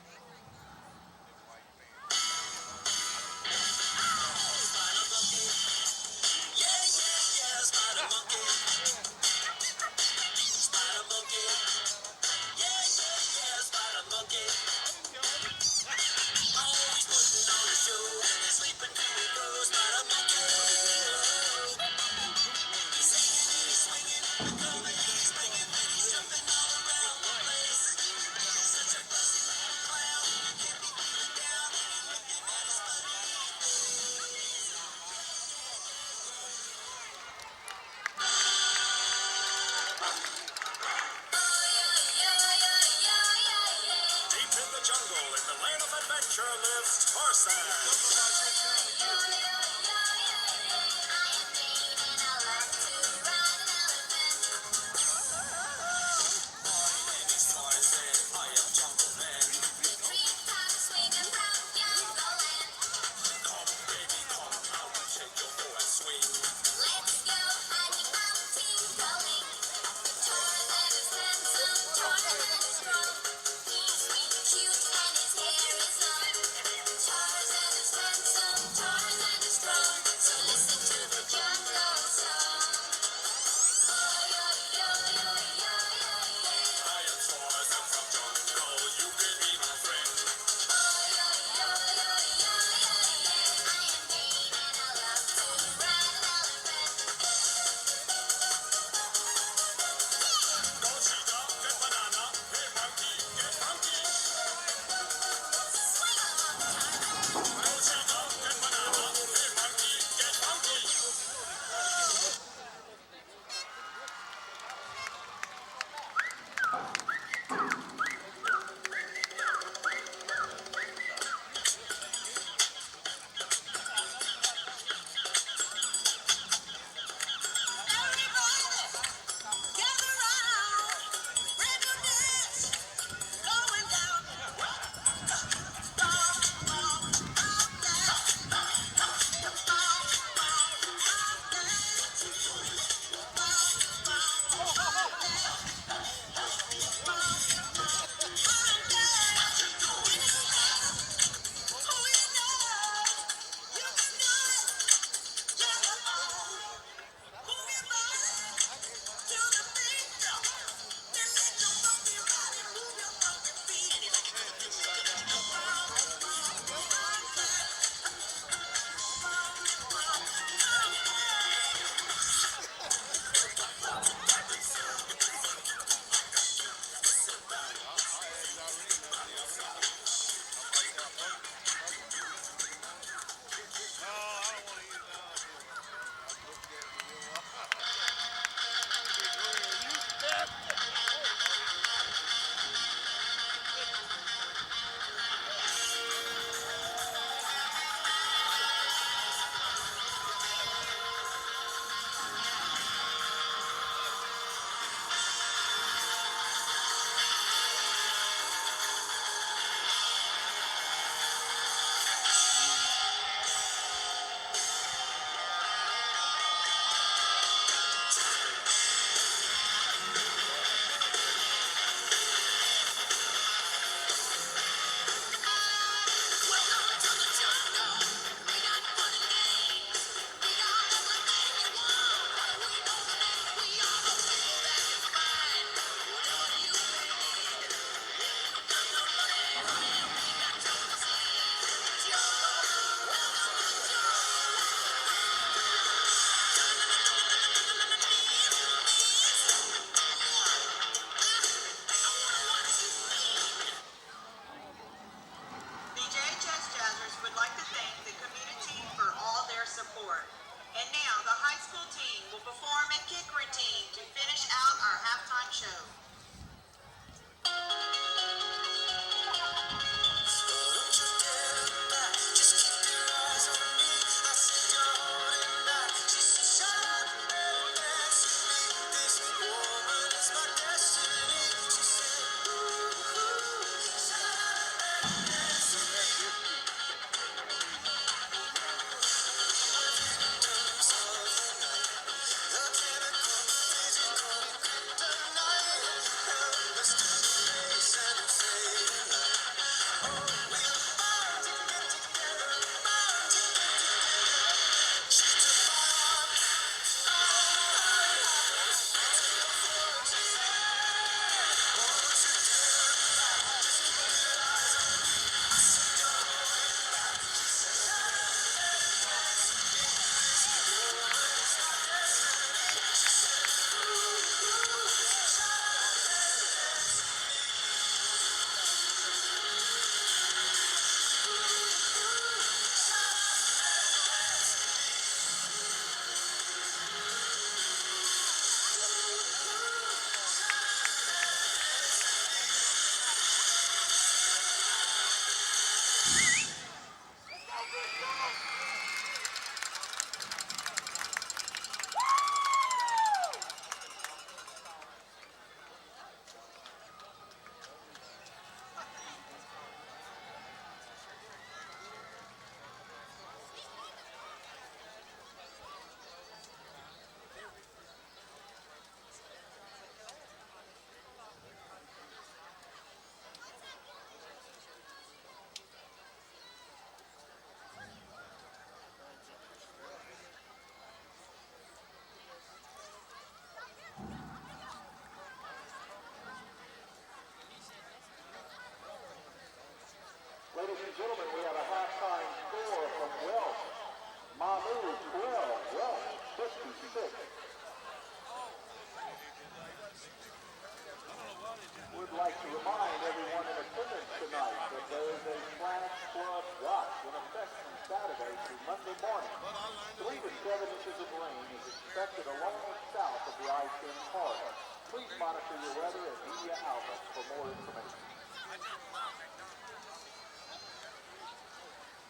expected along and south of the I-10 corridor. Please monitor your weather and media outlets for more information.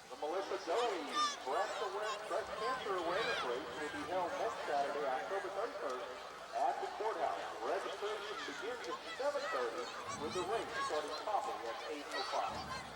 The Melissa Doty's breast cancer awareness race will be held next Saturday, October 31st at the courthouse. Registration begins at 7:30 with the race starting promptly at 8:05.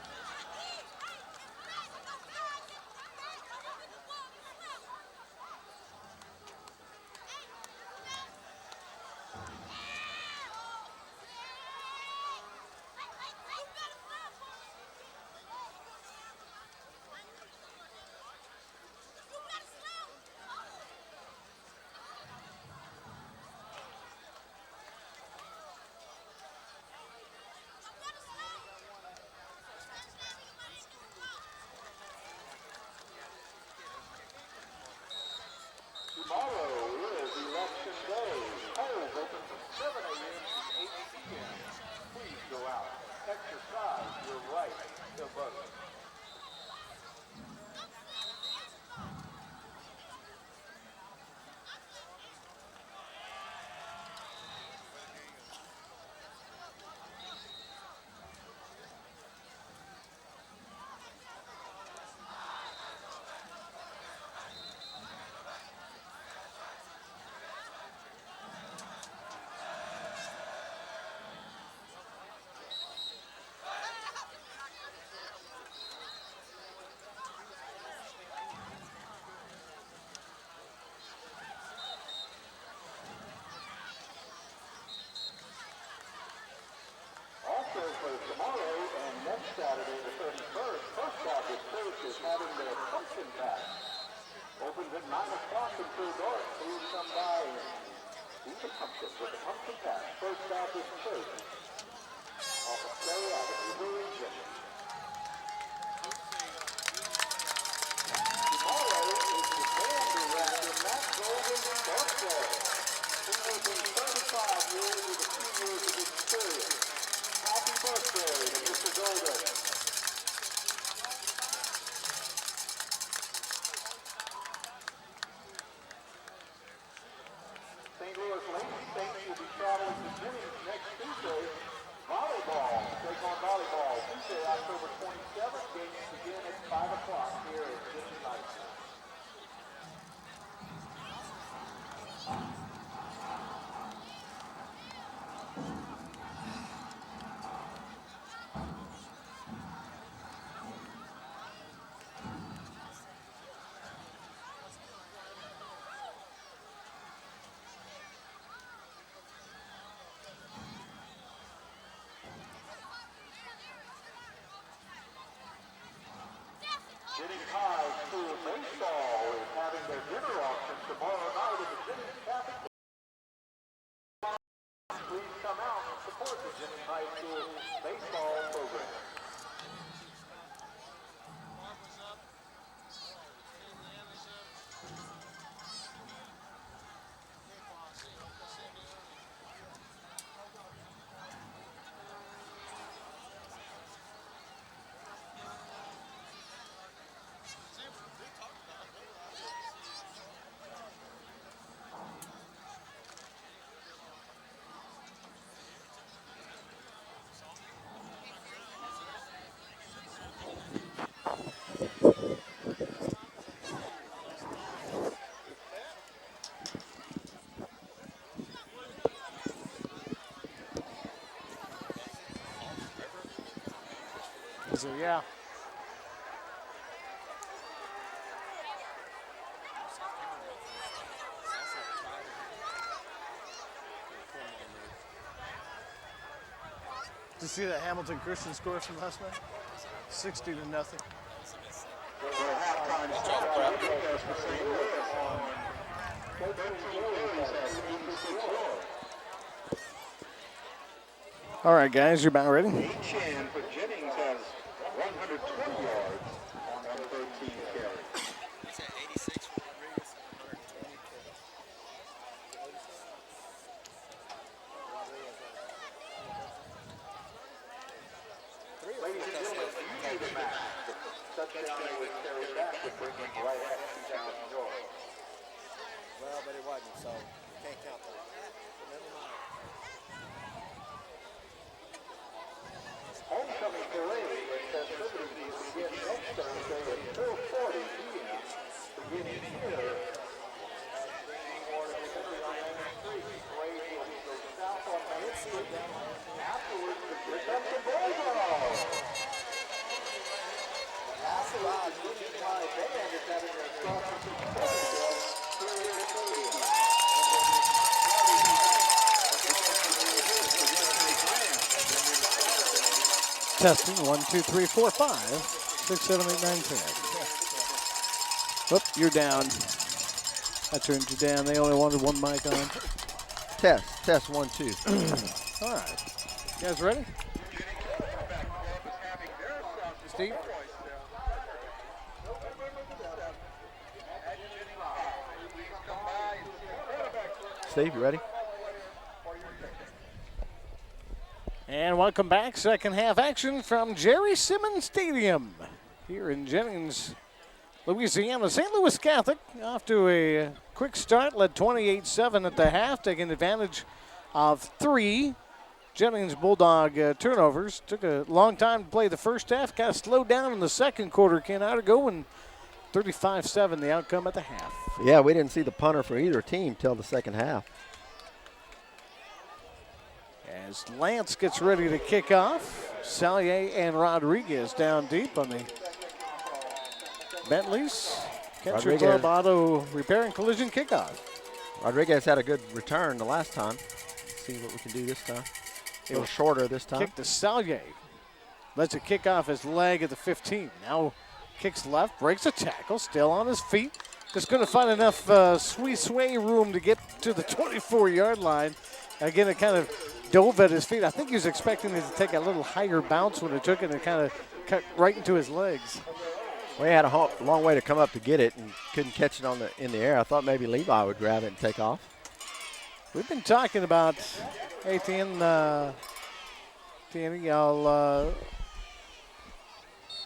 Tomorrow is Election Day. Polls open from 7 a.m. to 8 p.m. Please go out. Exercise your right to vote. Also for tomorrow and next Saturday, the 31st, First Baptist Church is having their pumpkin patch. Opens at 9 o'clock until dark. Please come by and eat the pumpkin with the pumpkin patch. First Baptist Church off of Clay Avenue, Virginia. Tomorrow is the band director, Matt Golden's birthday. He has been 35 years with a few years of experience. Happy birthday to Mr. Golden. St. Louis Lady Saints will be traveling to Jennings next Tuesday. Volleyball, take on volleyball. Tuesday, October 27th. Games begin at 5 o'clock here at Jennings High School. Jennings High School Baseball is having their dinner auction tomorrow night at the Jennings Catholic. Please come out and support the Jennings High School baseball program. So, yeah. Did you see that Hamilton Christian score from last night? 60-0. All right, guys, you about ready? Chan for Jennings has 120 yards on 13 carries. He's at 86 for Rodriguez and 120 for Ladies and gentlemen, you do the math. The touchdown they would carry back would bring him right at 2,000 yards. Well, but it wasn't, so you can't count that. So never mind. Homecoming parade and festivities begin next Thursday at 4:40 p.m. Beginning here. Parade will go south on Main Street. Afterwards, here comes the Bulldogs. Afterwards, the Union High Band is having their start to the stadium. Testing 1, 2, 3, 4, 5, 6, 7, 8, 9, 10. Oop, you're down. I turned you down. They only wanted one mic on. Test 1, 2. All right. You guys ready? Steve? Steve, you ready? And welcome back. Second half action from Jerry Simmons Stadium here in Jennings, Louisiana. St. Louis Catholic off to a quick start, led 28-7 at the half, taking advantage of 3 Jennings Bulldog turnovers. Took a long time to play the first half, kind of slowed down in the second quarter. Ken out going 35-7 the outcome at the half. Yeah, we didn't see the punter for either team till the second half. As Lance gets ready to kick off, Sallier and Rodriguez down deep on the Bentley's Country Club Auto Repair and Collision kickoff. Rodriguez had a good return the last time. Let's see what we can do this time. A little shorter this time. Kick to Sallier. Lets it kick off his leg at the 15. Now kicks left, breaks a tackle, still on his feet. Just going to find enough sway room to get to the 24-yard line. Again, it kind of dove at his feet. I think he was expecting it to take a little higher bounce when it took it and kind of cut right into his legs. Well, he had a long way to come up to get it and couldn't catch it in the air. I thought maybe Levi would grab it and take off. We've been talking about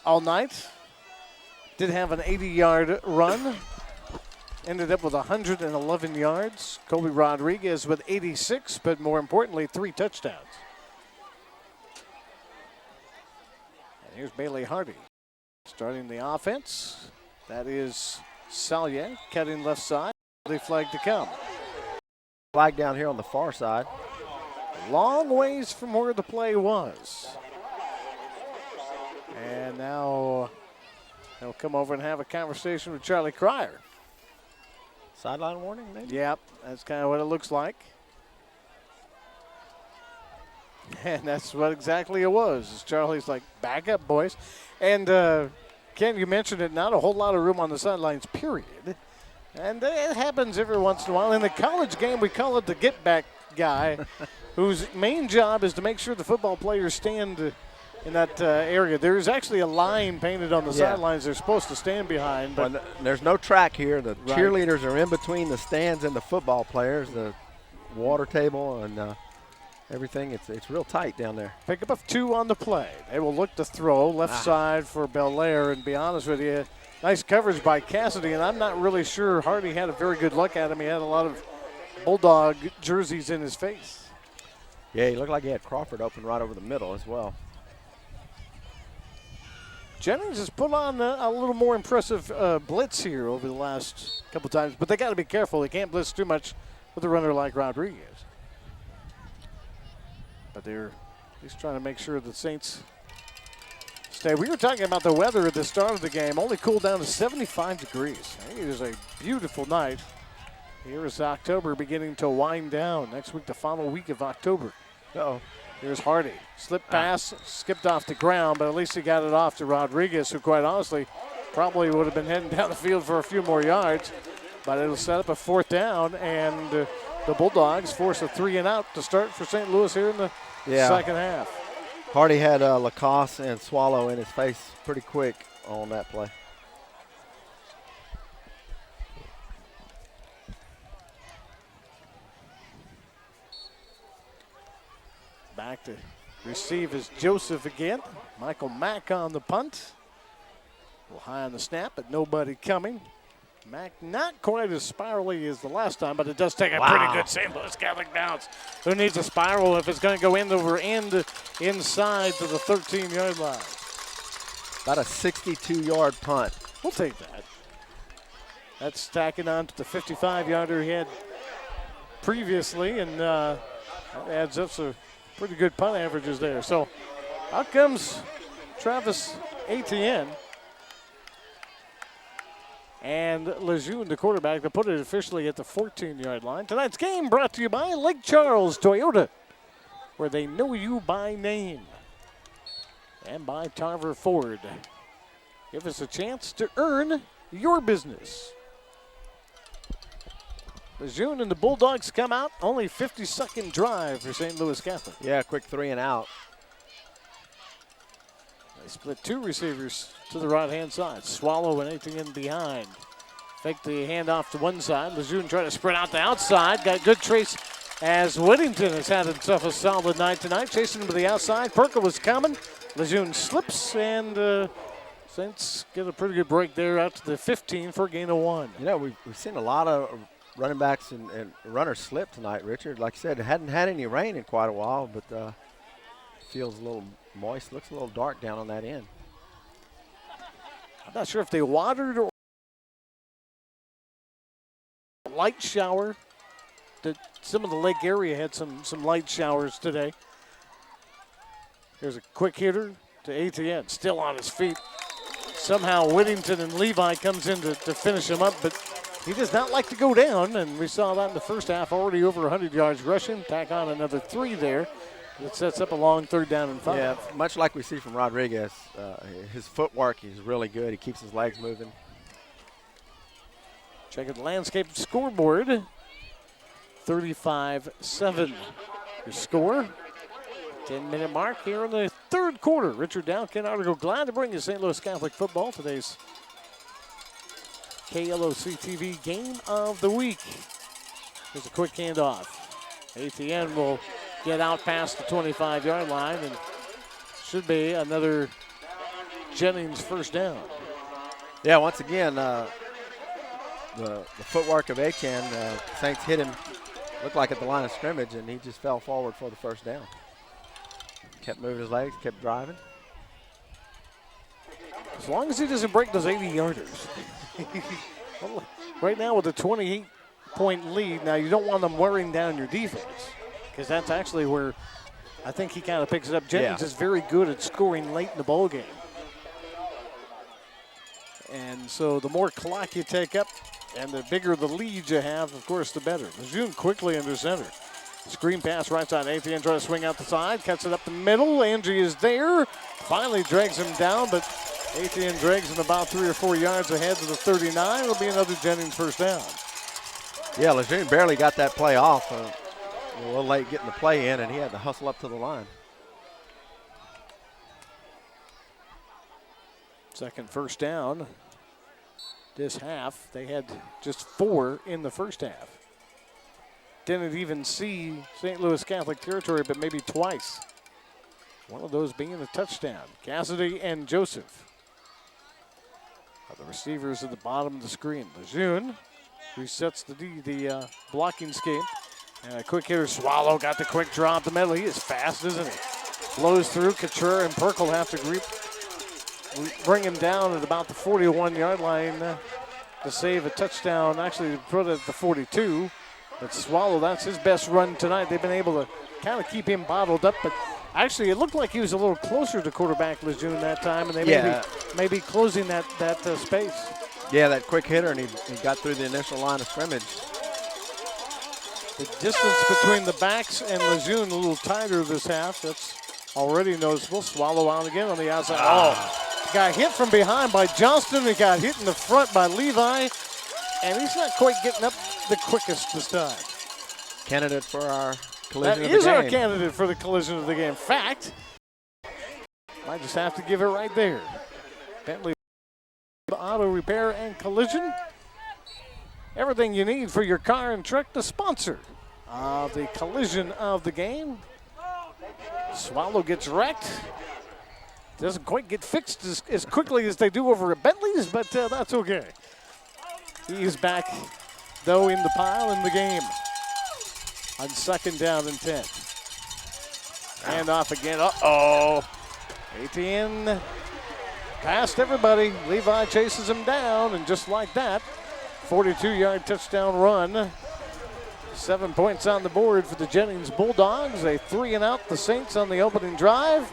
all night. Did have an 80-yard run. Ended up with 111 yards. Colby Rodriguez with 86, but more importantly, 3 touchdowns. And here's Bailey Hardy starting the offense. That is Sallier cutting left side. The flag to come. Flag down here on the far side. Long ways from where the play was. And now he'll come over and have a conversation with Charlie Cryer. Sideline warning, maybe? Yep, that's kind of what it looks like. And that's what exactly it was. Charlie's like, back up, boys. And Ken, you mentioned it, not a whole lot of room on the sidelines, period. And it happens every once in a while. In the college game, we call it the get-back guy, whose main job is to make sure the football players stand in that area. There's actually a line painted on the sidelines they're supposed to stand behind. But there's no track here. The cheerleaders are in between the stands and the football players, the water table and everything. It's real tight down there. Pick up of 2 on the play. They will look to throw left side for Belair, and be honest with you, nice coverage by Cassidy, and I'm not really sure Hardy had a very good look at him. He had a lot of Bulldog jerseys in his face. Yeah, he looked like he had Crawford open right over the middle as well. Jennings has put on a little more impressive blitz here over the last couple times, but they got to be careful. They can't blitz too much with a runner like Rodriguez. But they're at least trying to make sure the Saints stay. We were talking about the weather at the start of the game. Only cooled down to 75 degrees. It is a beautiful night. Here is October beginning to wind down. Next week, the final week of October. Uh-oh. Here's Hardy. Slip pass, skipped off the ground, but at least he got it off to Rodriguez, who quite honestly probably would have been heading down the field for a few more yards. But it'll set up a 4th down, and the Bulldogs force a 3-and-out to start for St. Louis here in the second half. Hardy had Lacoste and Swallow in his face pretty quick on that play. Back to receive is Joseph again. Michael Mack on the punt. A little high on the snap, but nobody coming. Mac not quite as spirally as the last time, but it does take a pretty good St. Louis Catholic bounce. Who needs a spiral if it's going to go end over end inside to the 13-yard line? About a 62-yard punt. We'll take that. That's stacking on to the 55-yarder he had previously, and that adds up some pretty good punt averages there. So out comes Travis Etienne. And Lejeune, the quarterback, to put it officially at the 14-yard line. Tonight's game brought to you by Lake Charles Toyota, where they know you by name. And by Tarver Ford. Give us a chance to earn your business. Lejeune and the Bulldogs come out. Only 50-second drive for St. Louis Catholic. Yeah, quick 3 and out. They split 2 receivers to the right-hand side. Swallow and Etienne behind. Fake the handoff to one side. Lejeune trying to spread out the outside. Got good trace as Whittington has had himself a solid night tonight. Chasing him to the outside. Perkle was coming. Lejeune slips, and Saints get a pretty good break there out to the 15 for a gain of 1. You know, we've seen a lot of running backs and runners slip tonight, Richard. Like I said, it hadn't had any rain in quite a while, but feels a little moist. Looks a little dark down on that end. I'm not sure if they watered or light shower. Some of the lake area had some light showers today. Here's a quick hitter to Etienne, still on his feet. Somehow Whittington and Levi comes in to finish him up, but he does not like to go down, and we saw that in the first half, already over 100 yards rushing. Tack on another 3 there. It sets up a long 3rd down and 5. Yeah, much like we see from Rodriguez, his footwork is really good. He keeps his legs moving. Check out the landscape scoreboard. 35-7. Your score. 10-minute mark here in the 3rd quarter. Richard Dow, Ken Article, glad to bring you St. Louis Catholic football. Today's KLOC TV game of the week. Here's a quick handoff. Etienne will get out past the 25-yard line, and should be another Jennings first down. Yeah, once again, the footwork of Etienne, Saints hit him, looked like at the line of scrimmage, and he just fell forward for the first down. Kept moving his legs, kept driving. As long as he doesn't break those 80-yarders. Right now with a 28-point lead, now you don't want them wearing down your defense, because that's actually where I think he kind of picks it up. Jennings is very good at scoring late in the ball game. And so the more clock you take up and the bigger the lead you have, of course, the better. Lejeune quickly under center. Screen pass right side. Etienne trying to swing out the side. Cuts it up the middle. Angie is there. Finally drags him down, but Etienne drags him about 3 or 4 yards ahead to the 39. It'll be another Jennings first down. Yeah, Lejeune barely got that play off. A little late getting the play in, and he had to hustle up to the line. Second first down this half. They had just 4 in the first half. Didn't even see St. Louis Catholic territory, but maybe twice. One of those being a touchdown. Cassidy and Joseph are the receivers at the bottom of the screen. Lejeune resets the blocking scheme. And a quick hitter, Swallow got the quick draw up the middle. He is fast, isn't he? Blows through. Couture and Perkle have to bring him down at about the 41-yard line to save a touchdown. Actually, put it at the 42. But Swallow, that's his best run tonight. They've been able to kind of keep him bottled up. But actually, it looked like he was a little closer to quarterback Lejeune that time, and they may be closing that space. Yeah, that quick hitter, and he got through the initial line of scrimmage. The distance between the backs and Lejeune a little tighter this half. That's already noticeable. Swallow out again on the outside. Oh, got hit from behind by Johnston. He got hit in the front by Levi. And he's not quite getting up the quickest this time. Candidate for our collision of the game. That is our candidate for the collision of the game. Fact, might just have to give it right there. Bentley Auto Repair and Collision. Everything you need for your car and truck. The sponsor of the collision of the game. Swallow gets wrecked. Doesn't quite get fixed as quickly as they do over at Bentley's, but that's okay. He's back, though, in the pile in the game on 2nd down and 10. Hand off again. Uh-oh. ATN past everybody. Levi chases him down, and just like that, 42-yard touchdown run. 7 points on the board for the Jennings Bulldogs. A 3-and-out. The Saints on the opening drive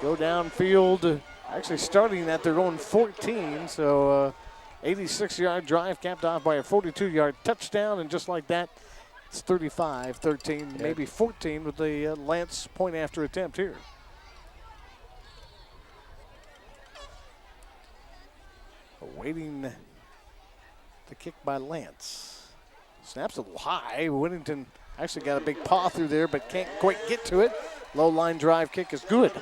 go downfield, actually starting at their own 14. So 86-yard drive capped off by a 42-yard touchdown, and just like that, it's 35-13, maybe 14 with the Lance point after attempt here. Awaiting the kick by Lance. Snaps a little high. Whittington actually got a big paw through there, but can't quite get to it. Low line drive kick is good.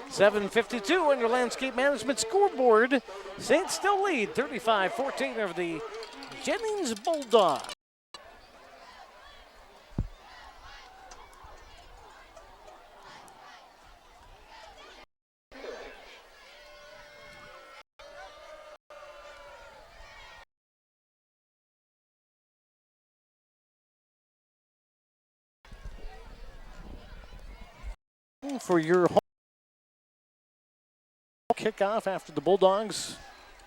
7:52 on your landscape management scoreboard. Saints still lead 35-14 over the Jennings Bulldogs. For your home kickoff after the Bulldogs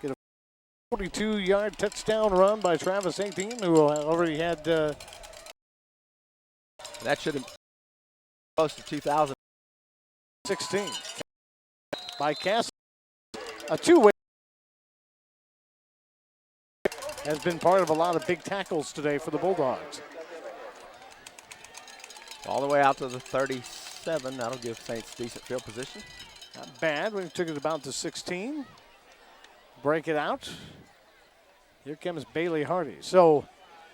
get a 42-yard touchdown run by Travis 18, who already had. That should have been close to 2016 by Cass. A two-way has been part of a lot of big tackles today for the Bulldogs. all the way out to the 37. That'll give Saints decent field position. Not bad. We took it about to 16. Break it out. Here comes Bailey Hardy. So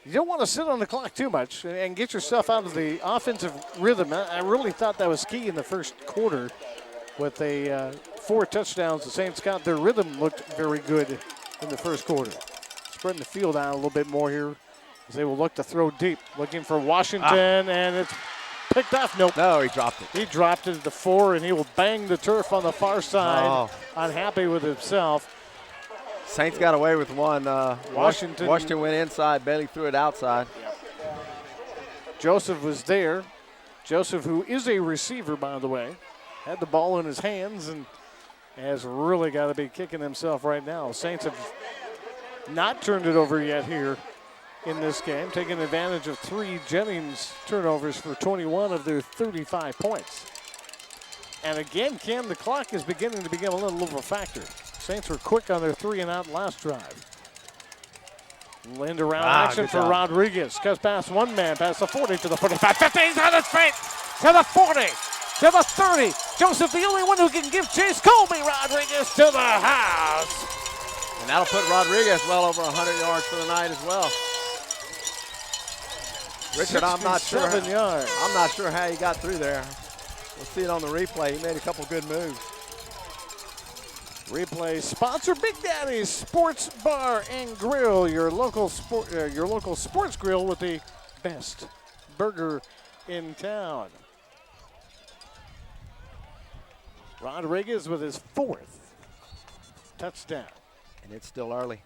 you don't want to sit on the clock too much and get yourself out of the offensive rhythm. I really thought that was key in the first quarter with 4 touchdowns. The Saints got their rhythm looked very good in the first quarter. Spreading the field out a little bit more here as they will look to throw deep. Looking for Washington, and it's picked off. Nope. No, he dropped it. He dropped it at the 4, and he will bang the turf on the far side. Unhappy with himself. Saints got away with one. Washington went inside. Bailey threw it outside. Yep. Joseph was there. Joseph, who is a receiver, by the way, had the ball in his hands and has really got to be kicking himself right now. Saints have not turned it over yet here in this game, taking advantage of 3 Jennings turnovers for 21 of their 35 points. And again, Ken, the clock is beginning to become a little of a factor. Saints were quick on their 3-and-out last drive. End around action for Rodriguez. Cuts past one man, past the 40 to the 45, 50, he's on his feet, to the 40, to the 30. Joseph, the only one who can give chase. Colby Rodriguez to the house. And that'll put Rodriguez well over 100 yards for the night as well. Richard, I'm not sure how he got through there. We'll see it on the replay. He made a couple good moves. Replay sponsor Big Daddy's Sports Bar and Grill, your local sports grill with the best burger in town. Rodriguez with his 4th touchdown. And it's still early.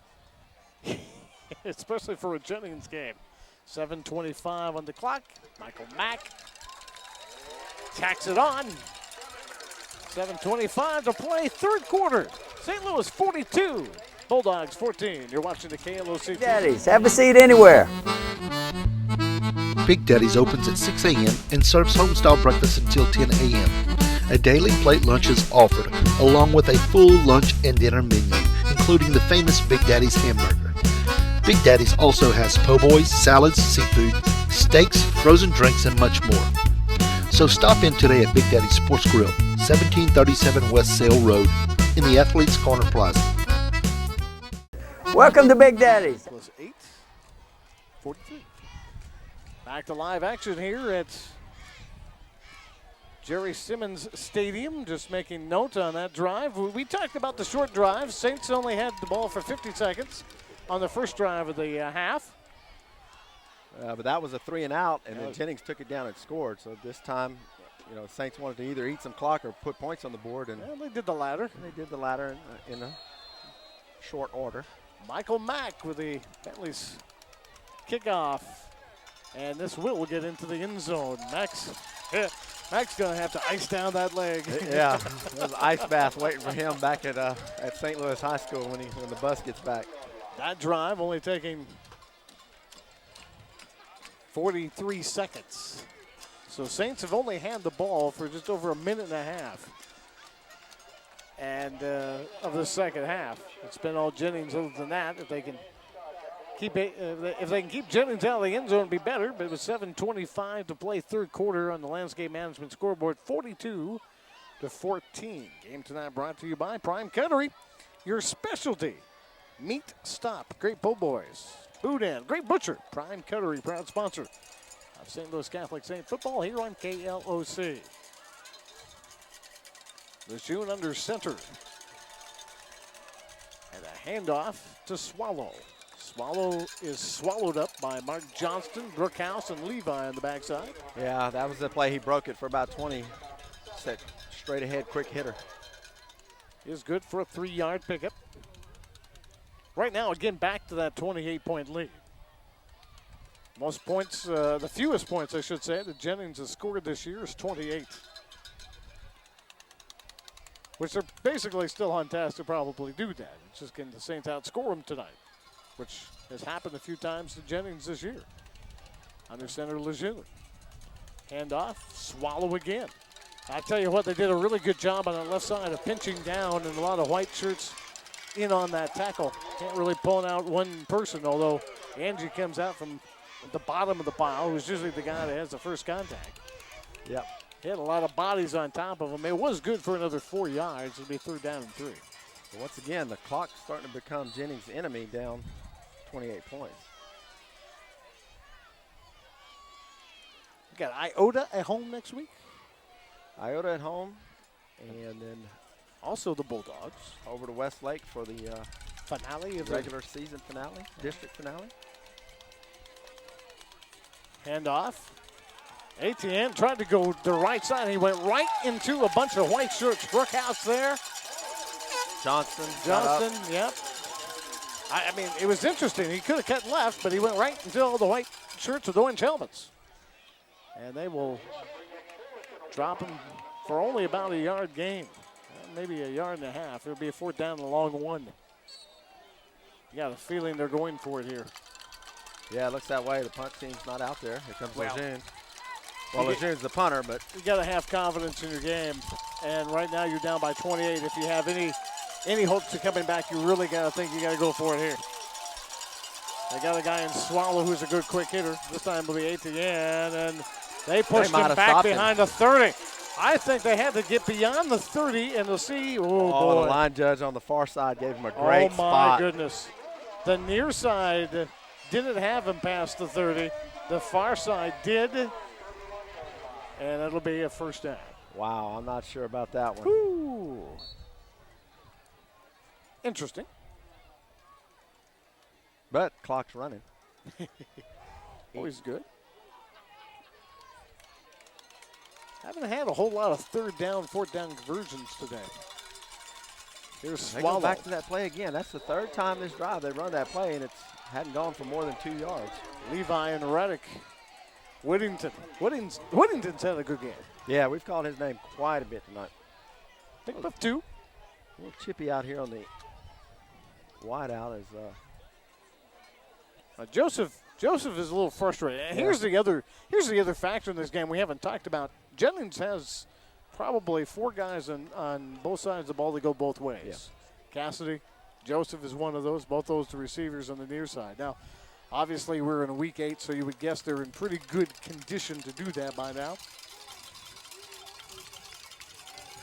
Especially for a Jennings game. 7:25 on the clock. Michael Mack tacks it on. 7:25 to play, 3rd quarter. St. Louis 42, Bulldogs 14. You're watching the KLOC. Daddies, have a seat anywhere. Big Daddy's opens at 6 a.m. and serves home-style breakfast until 10 a.m. A daily plate lunch is offered, along with a full lunch and dinner menu, including the famous Big Daddy's hamburger. Big Daddy's also has po' boys, salads, seafood, steaks, frozen drinks, and much more. So stop in today at Big Daddy's Sports Grill, 1737 West Sale Road, in the Athletes Corner Plaza. Welcome to Big Daddy's. Plus 8:43. Back to live action here at Jerry Simmons Stadium. Just making note on that drive. We talked about the short drive. Saints only had the ball for 50 seconds on the first drive of the half. But that was a 3-and-out, and then Jennings took it down and scored. So this time, you know, Saints wanted to either eat some clock or put points on the board. And they did the latter. They did the latter in a short order. Michael Mack with the Bentley's kickoff. And this will get into the end zone. Mack's going to have to ice down that leg. Yeah, there's an ice bath waiting for him back at St. Louis High School when the bus gets back. That drive only taking 43 seconds. So Saints have only had the ball for just over a minute and a half. And of the second half, it's been all Jennings. Other than that, if they can keep Jennings out of the end zone, it'd be better. But with 7:25 to play, third quarter on the Landscape Management scoreboard, 42-14. Game tonight brought to you by Prime Cutlery, your specialty meat stop. Great po' boys, boudin, great butcher. Prime Cutlery, proud sponsor of St. Louis Catholic Saint football here on KLOC. Lejeune under center. And a handoff to Swallow. Swallow is swallowed up by Mark Johnston, Brookhouse, and Levi on the backside. Yeah, that was the play. He broke it for about 20. Set straight ahead, quick hitter. Is good for a 3-yard pickup. Right now, again, back to that 28-point lead. Most points, the fewest points, I should say, that Jennings has scored this year is 28. Which they're basically still on task to probably do that. It's just getting the Saints outscore them tonight, which has happened a few times to Jennings this year. Under center, Lejeune. Handoff, Swallow again. I tell you what, they did a really good job on the left side of pinching down, and a lot of white shirts in on that tackle. Can't really pull out one person, although Angie comes out from the bottom of the pile, who's usually the guy that has the first contact. Yep. He had a lot of bodies on top of him. It was good for another 4 yards. It'll be 3rd down and 3. But once again, the clock's starting to become Jennings' enemy, down 28 points. We got Iota at home next week. Iota at home, and then also the Bulldogs. Over to Westlake for the finale of regular season finale, district finale. Handoff. ATN tried to go the right side. He went right into a bunch of white shirts. Brookhouse there. Johnston, yep. I mean, it was interesting. He could have cut left, but he went right into all the white shirts with orange helmets. And they will drop him for only about a yard gain. Maybe a yard and a half. It'll be a 4th down and a long 1. You got a feeling they're going for it here. Yeah, it looks that way. The punt team's not out there. Here comes Lejeune. Well, Lejeune's the punter, but you got to have confidence in your game. And right now you're down by 28. If you have any hopes of coming back, you really got to think you got to go for it here. They got a guy in Swallow who's a good quick hitter. This time will be ATN, and they pushed him back behind the 30. I think they had to get beyond the 30 and to see. Oh, boy. The line judge on the far side gave him a great spot. Oh, my goodness. The near side didn't have him past the 30. The far side did. And it'll be a 1st down. Wow, I'm not sure about that one. Ooh. Interesting. But clock's running. Always good. Haven't had a whole lot of 3rd down, 4th down conversions today. Here's Swallow. They go back to that play again. That's the 3rd time this drive they run that play, and it hadn't gone for more than 2 yards. Levi and Reddick. Whittington's had a good game. Yeah, we've called his name quite a bit tonight. Picked up 2. A little chippy out here on the wide out is Joseph is a little frustrated. And here's the other factor in this game we haven't talked about. Jennings has probably 4 guys on both sides of the ball that go both ways. Yeah. Cassidy, Joseph is one of those. Both those the receivers on the near side. Now, obviously, we're in week 8, so you would guess they're in pretty good condition to do that by now.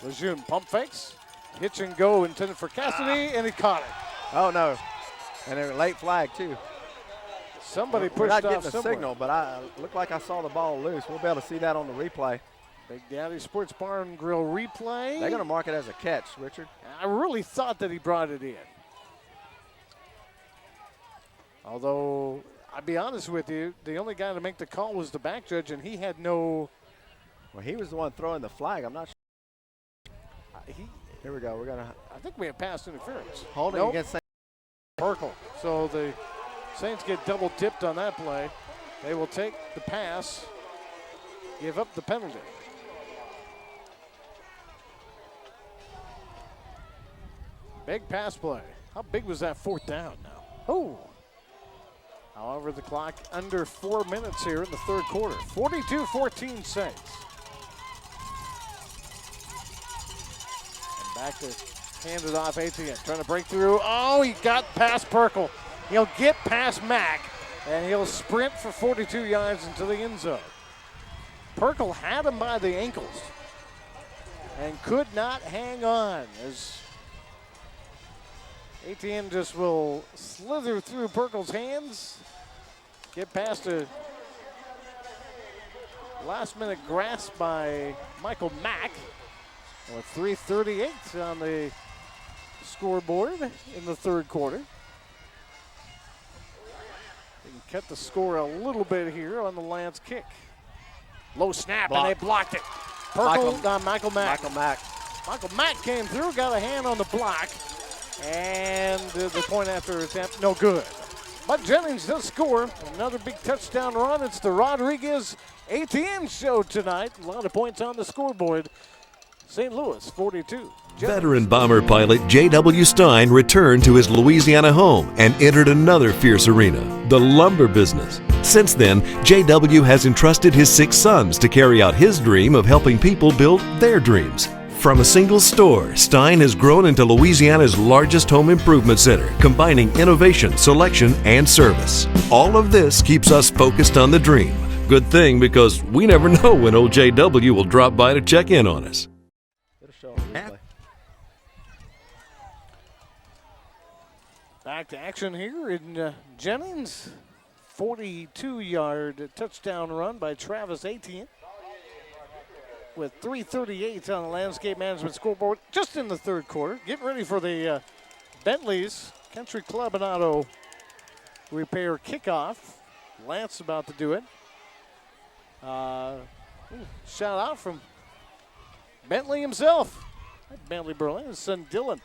Lejeune pump fakes. Hitch and go intended for Cassidy, and he caught it. Oh, no. And a late flag, too. Somebody We're pushed not off getting a somewhere. signal, but I looked like I saw the ball loose. We'll be able to see that on the replay. Big Daddy Sports Bar and Grill replay. They're going to mark it as a catch, Richard. I really thought that he brought it in. Although, I'll be honest with you, the only guy to make the call was the back judge, and he had no. Well, he was the one throwing the flag. I'm not sure. Here we go. We're going to. I think we have pass interference. Holding against St. Perkle. So the Saints get double dipped on that play. They will take the pass, give up the penalty. Big pass play. How big was that fourth down now? Oh. However, the clock under 4 minutes here in the third quarter. 42-14 Saints. And back to hand it off Etienne. Trying to break through. Oh, he got past Perkle. He'll get past Mack, and he'll sprint for 42 yards into the end zone. Perkle had him by the ankles and could not hang on as Etienne just will slither through Perkle's hands, get past a last-minute grasp by Michael Mack with 3:38 on the scoreboard in the third quarter. They can cut the score a little bit here on the Lance kick. Low snap, and they blocked it. Michael Mack. Michael Mack came through, got a hand on the block, and the point after attempt, no good. But Jennings does score another big touchdown run. It's the Rodriguez ATM show tonight. A lot of points on the scoreboard. St. Louis 42. Veteran bomber pilot J.W. Stein returned to his Louisiana home and entered another fierce arena, the lumber business. Since then, J.W. has entrusted his 6 sons to carry out his dream of helping people build their dreams. From a single store, Stein has grown into Louisiana's largest home improvement center, combining innovation, selection, and service. All of this keeps us focused on the dream. Good thing, because we never know when old J.W. will drop by to check in on us. Back to action here in Jennings. 42-yard touchdown run by Travis Etienne with 3:38 on the landscape management scoreboard just in the third quarter. Getting ready for the Bentley's Country Club and Auto Repair kickoff. Lance about to do it. Shout out from Bentley himself. Bentley Berlin, his son Dylan.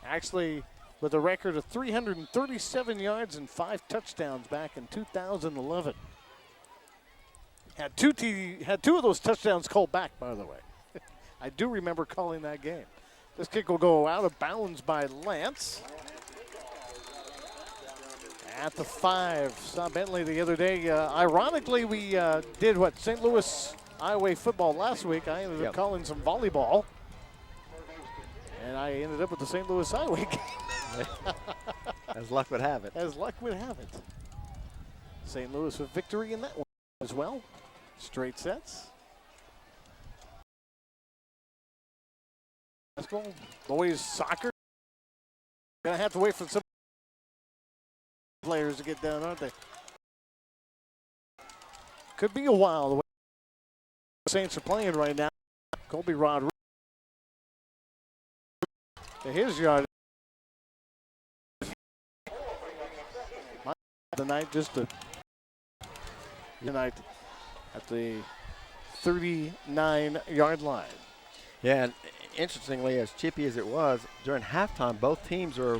Actually, with a record of 337 yards and 5 touchdowns back in 2011. Had two of those touchdowns called back, by the way. I do remember calling that game. This kick will go out of bounds by Lance. At the 5. Saw Bentley the other day. Ironically, we did what? St. Louis Iowa football last week. I ended up calling some volleyball. And I ended up with the St. Louis Iowa game. As luck would have it. As luck would have it. St. Louis with victory in that one as well. Straight sets. Basketball, boys soccer. Gonna have to wait for some players to get down, aren't they? Could be a while the way the Saints are playing right now. Colby Rodriguez to his yard. The night just to tonight at the 39-yard line. Yeah, and interestingly, as chippy as it was, during halftime, both teams are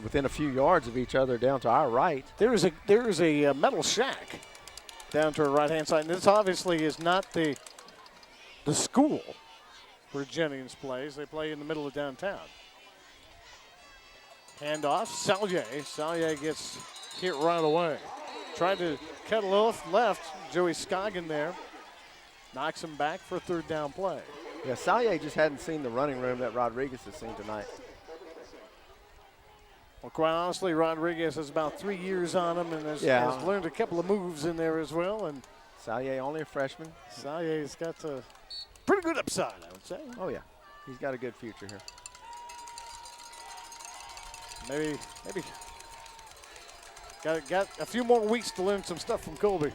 within a few yards of each other down to our right. There is a metal shack down to our right-hand side, and this obviously is not the school where Jennings plays. They play in the middle of downtown. Handoff, Salye. Salye gets hit right away. Tried to cut a little left. Joey Scoggin there. Knocks him back for a third down play. Yeah, Salye just hadn't seen the running room that Rodriguez has seen tonight. Well, quite honestly, Rodriguez has about 3 years on him and has learned a couple of moves in there as well. And Salye only a freshman. Salye's got a pretty good upside, I would say. Oh, yeah. He's got a good future here. Maybe got a few more weeks to learn some stuff from Colby.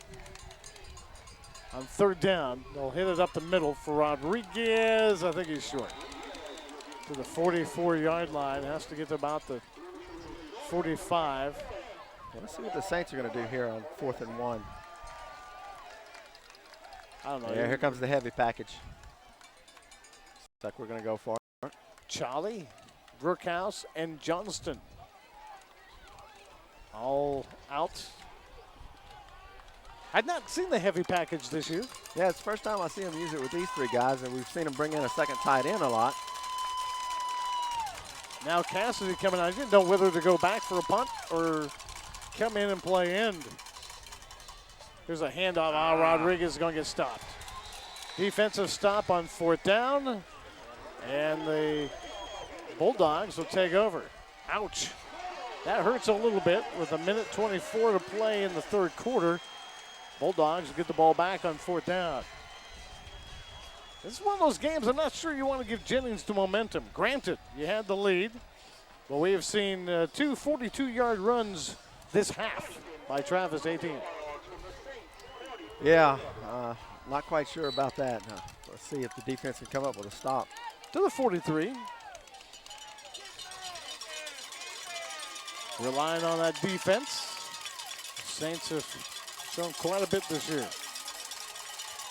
On third down, they'll hit it up the middle for Rodriguez. I think he's short. To the 44-yard line. Has to get to about the 45. Yeah, let's see what the Saints are going to do here on 4th and 1. I don't know. Yeah, here comes the heavy package. Looks like we're going to go for it. Charlie, Brookhouse, and Johnston. all out. I'd not seen the heavy package this year. Yeah, it's the first time I see him use it with these three guys, and we've seen him bring in a second tight end a lot. Now Cassidy coming out. I didn't know whether to go back for a punt or come in and play end. Here's a handoff. Rodriguez is going to get stopped. Defensive stop on 4th down, and the Bulldogs will take over. Ouch. That hurts a little bit with 1:24 to play in the 3rd quarter. Bulldogs get the ball back on 4th down. This is one of those games I'm not sure you want to give Jennings the momentum. Granted, you had the lead, but we have seen 2 42-yard runs this half by Travis 18. Yeah, not quite sure about that. Let's see if the defense can come up with a stop. To the 43. Relying on that defense. Saints have shown quite a bit this year.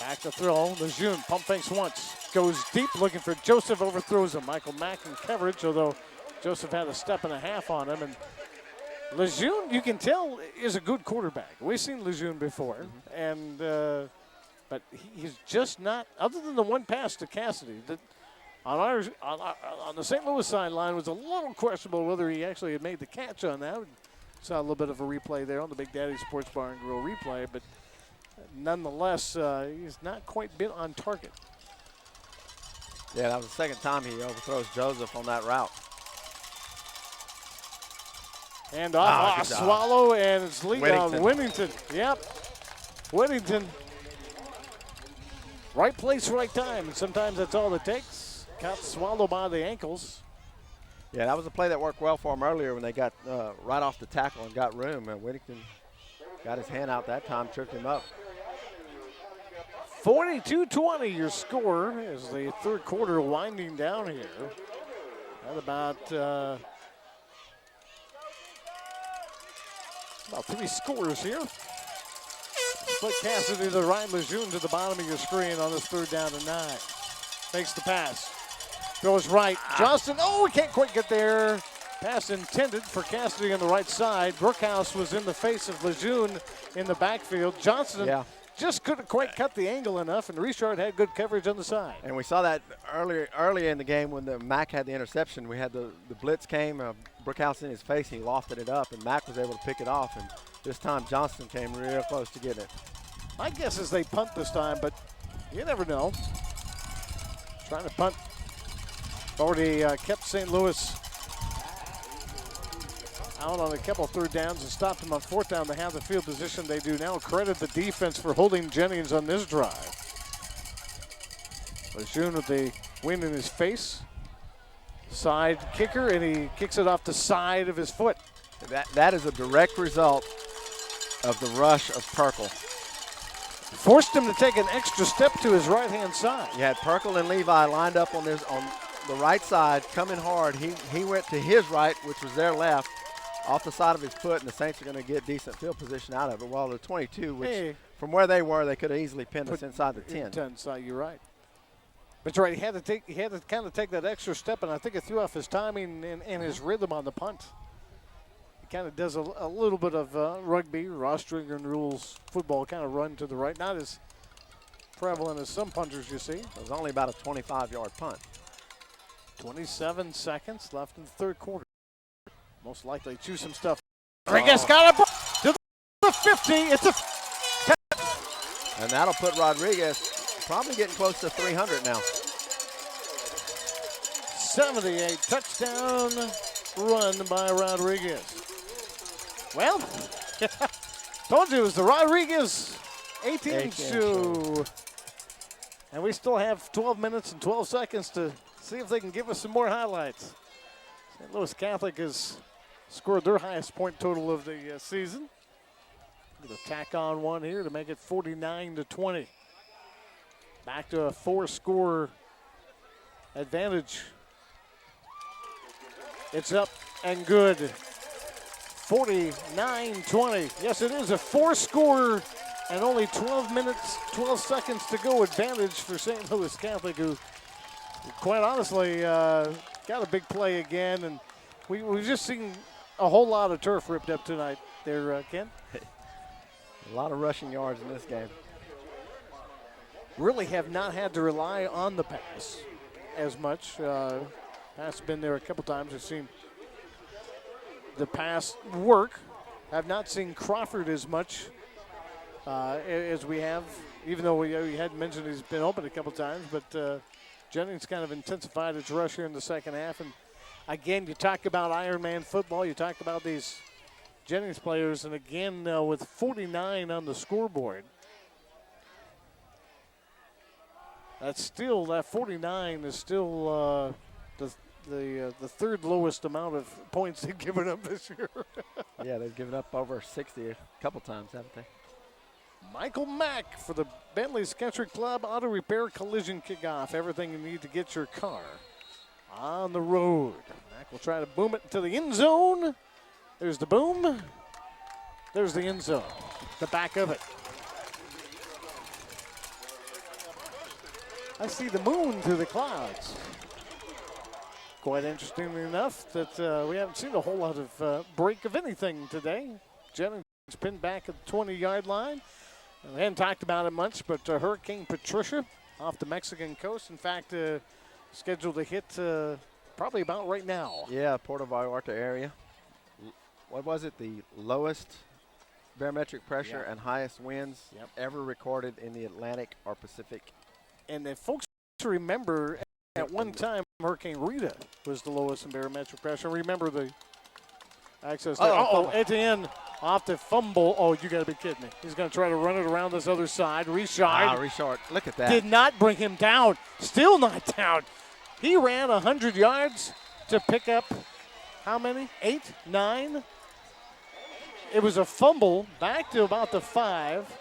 Back to throw. Lejeune pump fakes once. Goes deep looking for Joseph. Overthrows him. Michael Mack in coverage, although Joseph had a step and a half on him. And Lejeune, you can tell, is a good quarterback. We've seen Lejeune before. And but he's just not, other than the one pass to Cassidy, that on the St. Louis sideline was a little questionable whether he actually had made the catch on that. Saw a little bit of a replay there on the Big Daddy Sports Bar and Grill replay, but nonetheless, he's not quite been on target. Yeah, that was the second time he overthrows Joseph on that route. And off Swallow, and it's lead on Whittington. Yep, Whittington. Right place, right time, and sometimes that's all it takes. Got Swallow by the ankles. Yeah, that was a play that worked well for him earlier when they got right off the tackle and got room. And Whittington got his hand out that time, tripped him up. 42-20 your score as the 3rd quarter winding down here. At about 3 scores here. Split Cassidy to the right, Lejeune to the bottom of your screen on this 3rd down and 9. Makes the pass. Goes right. Johnston, he can't quite get there. Pass intended for Cassidy on the right side. Brookhouse was in the face of Lejeune in the backfield. Johnston just couldn't quite cut the angle enough, and Richard had good coverage on the side. And we saw that earlier in the game when the Mack had the interception. We had the blitz came, Brookhouse in his face, he lofted it up, and Mack was able to pick it off. And this time Johnston came real close to getting it. My guess is they punt this time, but you never know. Trying to punt. Already kept St. Louis out on a couple 3rd downs and stopped them on 4th down. They have the field position they do now. Credit the defense for holding Jennings on this drive. Lejeune with the wind in his face. Side kicker, and he kicks it off the side of his foot. That is a direct result of the rush of Perkle. Forced him to take an extra step to his right-hand side. You had Perkle and Levi lined up on the right side, coming hard. He went to his right, which was their left, off the side of his foot, and the Saints are going to get decent field position out of it. While the 22, which from where they were, they could have easily pinned us inside the 10. Inside, you're right. But you're right. He had to kind of take that extra step, and I think it threw off his timing and his rhythm on the punt. He kind of does a little bit of rugby, rostering and rules football, kind of run to the right. Not as prevalent as some punters you see. It was only about a 25-yard punt. 27 seconds left in the 3rd quarter. Most likely chew some stuff. Rodriguez got up to the 50. It's a 10. And that'll put Rodriguez probably getting close to 300 now. 78 touchdown run by Rodriguez. Well, told you it was the Rodriguez 18 shoe. And we still have 12 minutes and 12 seconds to see if they can give us some more highlights. St. Louis Catholic has scored their highest point total of the season. Going to tack on one here to make it 49-20. Back to a 4-score advantage. It's up and good. 49-20. Yes, it is a 4-score and only 12 minutes, 12 seconds to go advantage for St. Louis Catholic, who quite honestly got a big play again. And we've just seen a whole lot of turf ripped up tonight. there, Ken? A lot of rushing yards in this game. Really have not had to rely on the pass as much. Pass has been there a couple times. I've seen the pass work. I've not seen Crawford as much as we have, even though we had mentioned he's been open a couple times. But Jennings kind of intensified its rush here in the second half. And again, you talk about Ironman football. You talk about these Jennings players, and again with 49 on the scoreboard. That's still, that 49 is still the third lowest amount of points they've given up this year. Yeah, they've given up over 60 a couple times, haven't they? Michael Mack for the Bentley's Country Club Auto Repair Collision Kickoff. Everything you need to get your car on the road. Mack will try to boom it into the end zone. There's the boom. There's the end zone. The back of it. I see the moon through the clouds. Quite interestingly enough that we haven't seen a whole lot of break of anything today. Jennings pinned back at the 20-yard line. We hadn't talked about it much, but Hurricane Patricia off the Mexican coast. In fact, scheduled to hit probably about right now. Yeah, Puerto Vallarta area. What was it? The lowest barometric pressure and highest winds ever recorded in the Atlantic or Pacific. And if folks remember, at one time, Hurricane Rita was the lowest in barometric pressure. Remember the access there. Etienne off the fumble. Oh, you got to be kidding me. He's going to try to run it around this other side. Richard, look at that. Did not bring him down. Still not down. He ran 100 yards to pick up how many? 8, 9? It was a fumble back to about the 5.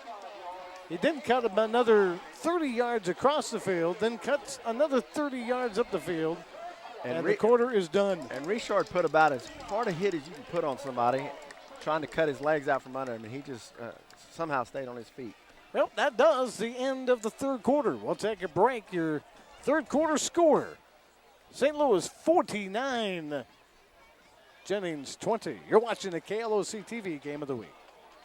He then cut another 30 yards across the field, then cuts another 30 yards up the field, and the quarter is done. And Richard put about as hard a hit as you can put on somebody, trying to cut his legs out from under him, and he just somehow stayed on his feet. Well, that does the end of the third quarter. We'll take a break. Your third quarter score, St. Louis 49, Jennings 20. You're watching the KLOC TV Game of the Week.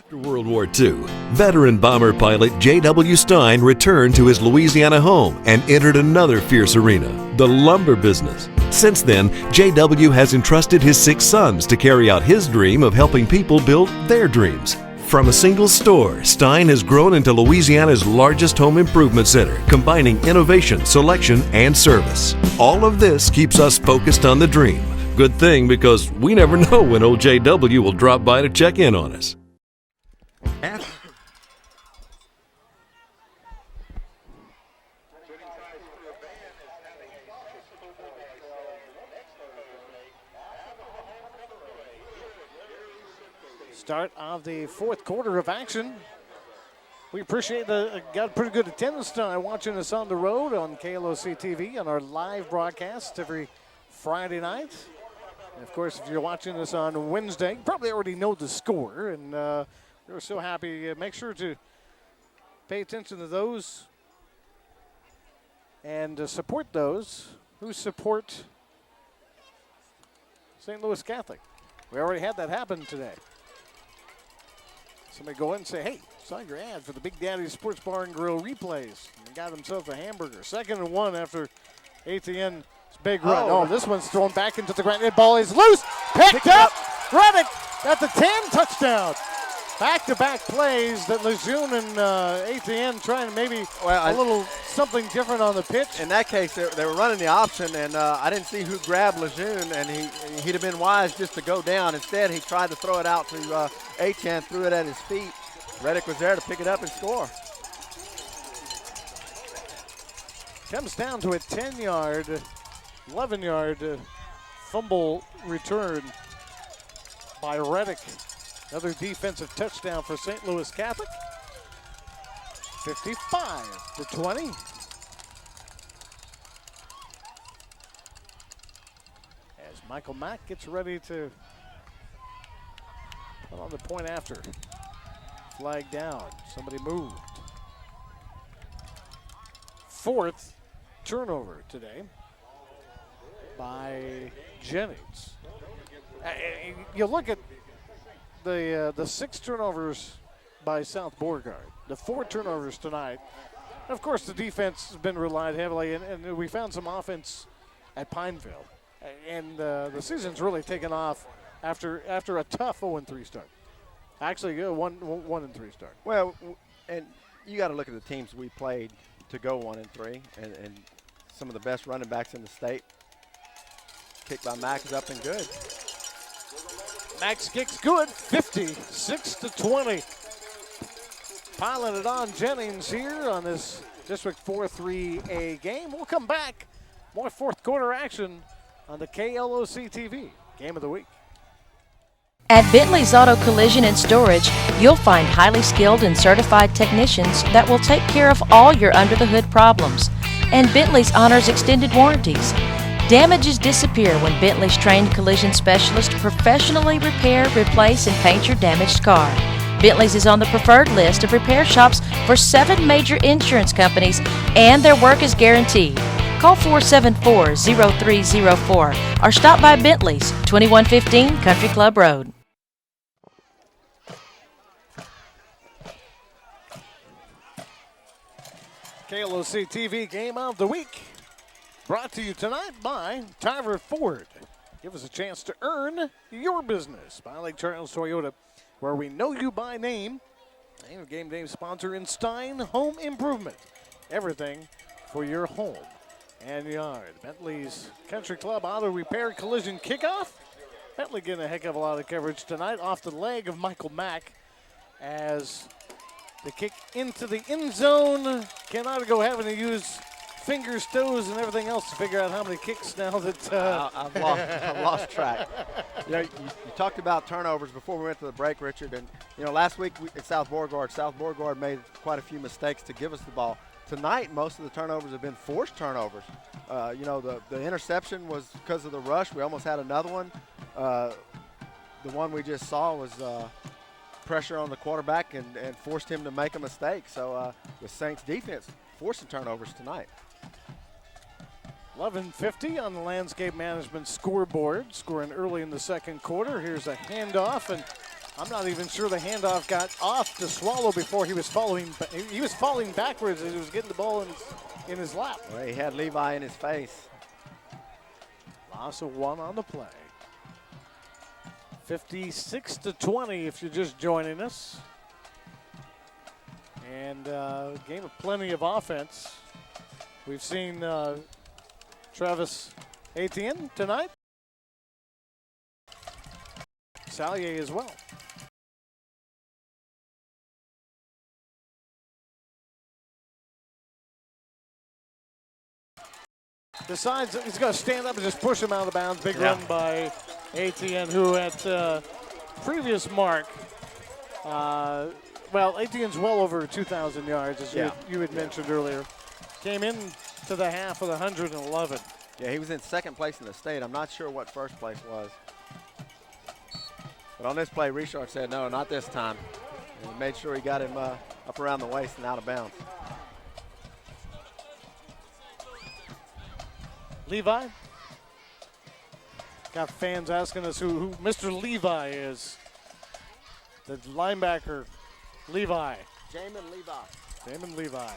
After World War II, veteran bomber pilot J.W. Stein returned to his Louisiana home and entered another fierce arena, the lumber business. Since then, J.W. has entrusted his 6 sons to carry out his dream of helping people build their dreams. From a single store, Stein has grown into Louisiana's largest home improvement center, combining innovation, selection, and service. All of this keeps us focused on the dream. Good thing, because we never know when old J.W. will drop by to check in on us. Start of the fourth quarter of action. We appreciate got pretty good attendance tonight watching us on the road on KLOC TV on our live broadcast every Friday night. And of course, if you're watching us on Wednesday, you probably already know the score. And we're so happy. Make sure to pay attention to those and support those who support St. Louis Catholic. We already had that happen today. Somebody go in and say, hey, saw your ad for the Big Daddy Sports Bar and Grill replays. And he got himself a hamburger. 2nd and 1 after Etienne's big run. Oh, this one's thrown back into the ground. The ball is loose. Picked up. Reddick at the 10, touchdown. Back-to-back plays that Lejeune and Etienne trying to maybe a little something different on the pitch. In that case, they were running the option, and I didn't see who grabbed Lejeune, and he'd have been wise just to go down. Instead, he tried to throw it out to Etienne, threw it at his feet. Reddick was there to pick it up and score. Comes down to a 10-yard, 11-yard fumble return by Reddick. Another defensive touchdown for St. Louis Catholic. 55-20. As Michael Mack gets ready to put on the point after. Flag down. Somebody moved. 4th turnover today by Jennings. You look at the 6 turnovers by South Beauregard, the 4 turnovers tonight. And of course, the defense has been relied heavily, and we found some offense at Pineville. And the season's really taken off after a tough 0-3 start. Actually, 1-3 start. Well, and you got to look at the teams we played to go 1-3, and some of the best running backs in the state. Kick by Mack is up and good. Max kick's good, 56-20. Piling it on Jennings here on this District 4-3A game. We'll come back. More fourth quarter action on the KLOC TV Game of the Week. At Bentley's Auto Collision and Storage, you'll find highly skilled and certified technicians that will take care of all your under-the-hood problems. And Bentley's honors extended warranties. Damages disappear when Bentley's trained collision specialists professionally repair, replace, and paint your damaged car. Bentley's is on the preferred list of repair shops for 7 major insurance companies, and their work is guaranteed. Call 474-0304 or stop by Bentley's, 2115 Country Club Road. KLOC TV Game of the Week, brought to you tonight by Tyver Ford. Give us a chance to earn your business by Lake Charles Toyota, where we know you by name. And game day sponsor in Stein Home Improvement. Everything for your home and yard. Bentley's Country Club Auto Repair Collision Kickoff. Bentley getting a heck of a lot of coverage tonight off the leg of Michael Mack as the kick into the end zone. Cannot go having to use fingers, toes, and everything else to figure out how many kicks now that I've lost track. You talked about turnovers before we went to the break, Richard, and last week at South Beauregard made quite a few mistakes to give us the ball. Tonight, most of the turnovers have been forced turnovers. The interception was because of the rush. We almost had another one. The one we just saw was pressure on the quarterback and forced him to make a mistake. So the Saints defense forcing turnovers tonight. 11:50 on the landscape management scoreboard, scoring early in the second quarter. Here's a handoff, and I'm not even sure the handoff got off to Swallow before he was falling. He was falling backwards as he was getting the ball in his lap. Well, he had Levi in his face. Loss of 1 on the play. 56-20 if you're just joining us. And game of plenty of offense. We've seen Travis Etienne tonight. Sallier as well. Decides he's going to stand up and just push him out of bounds. Big run by Etienne, who at previous mark, Etienne's well over 2,000 yards, as you had mentioned earlier. Came in to the half with 111. Yeah, he was in second place in the state. I'm not sure what first place was. But on this play, Richard said, no, not this time. And he made sure he got him up around the waist and out of bounds. Levi. Got fans asking us who Mr. Levi is. The linebacker, Levi. Jamin Levi.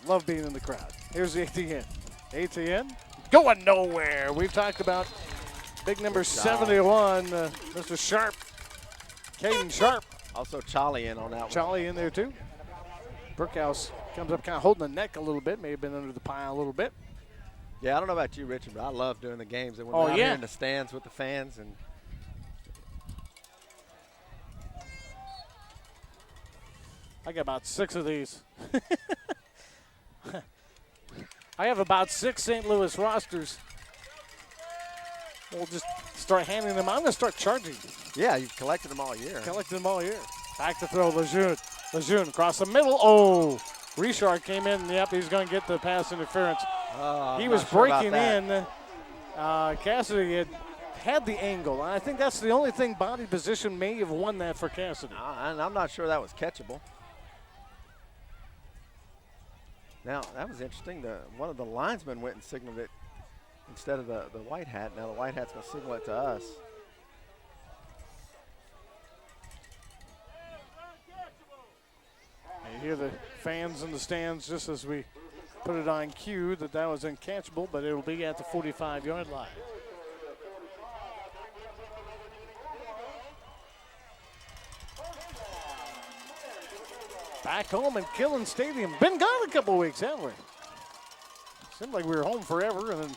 Love being in the crowd. Here's Etienne. Etienne going nowhere. We've talked about big number 71, Mr. Sharp. Caden Sharp. Also Charlie in on that one. Charlie in there too. Brookhouse comes up kind of holding the neck a little bit. May have been under the pile a little bit. Yeah, I don't know about you, Richard, but I love doing the games. And when we're out here in the stands with the fans. And I got about 6 of these. I have about 6 St. Louis rosters. We'll just start handing them out. I'm going to start charging. Yeah, you've collected them all year. Back to throw, Lejeune. Lejeune across the middle. Oh, Richard came in. Yep, he's going to get the pass interference. He was breaking in. Cassidy had the angle. I think that's the only thing body position may have won that for Cassidy. And I'm not sure that was catchable. Now, that was interesting. One of the linesmen went and signaled it instead of the white hat. Now the white hat's going to signal it to us. hear the fans in the stands just as we put it on cue that was uncatchable, but it'll be at the 45-yard line. Back home in Killen Stadium. Been gone a couple weeks, haven't we? Seemed like we were home forever, and then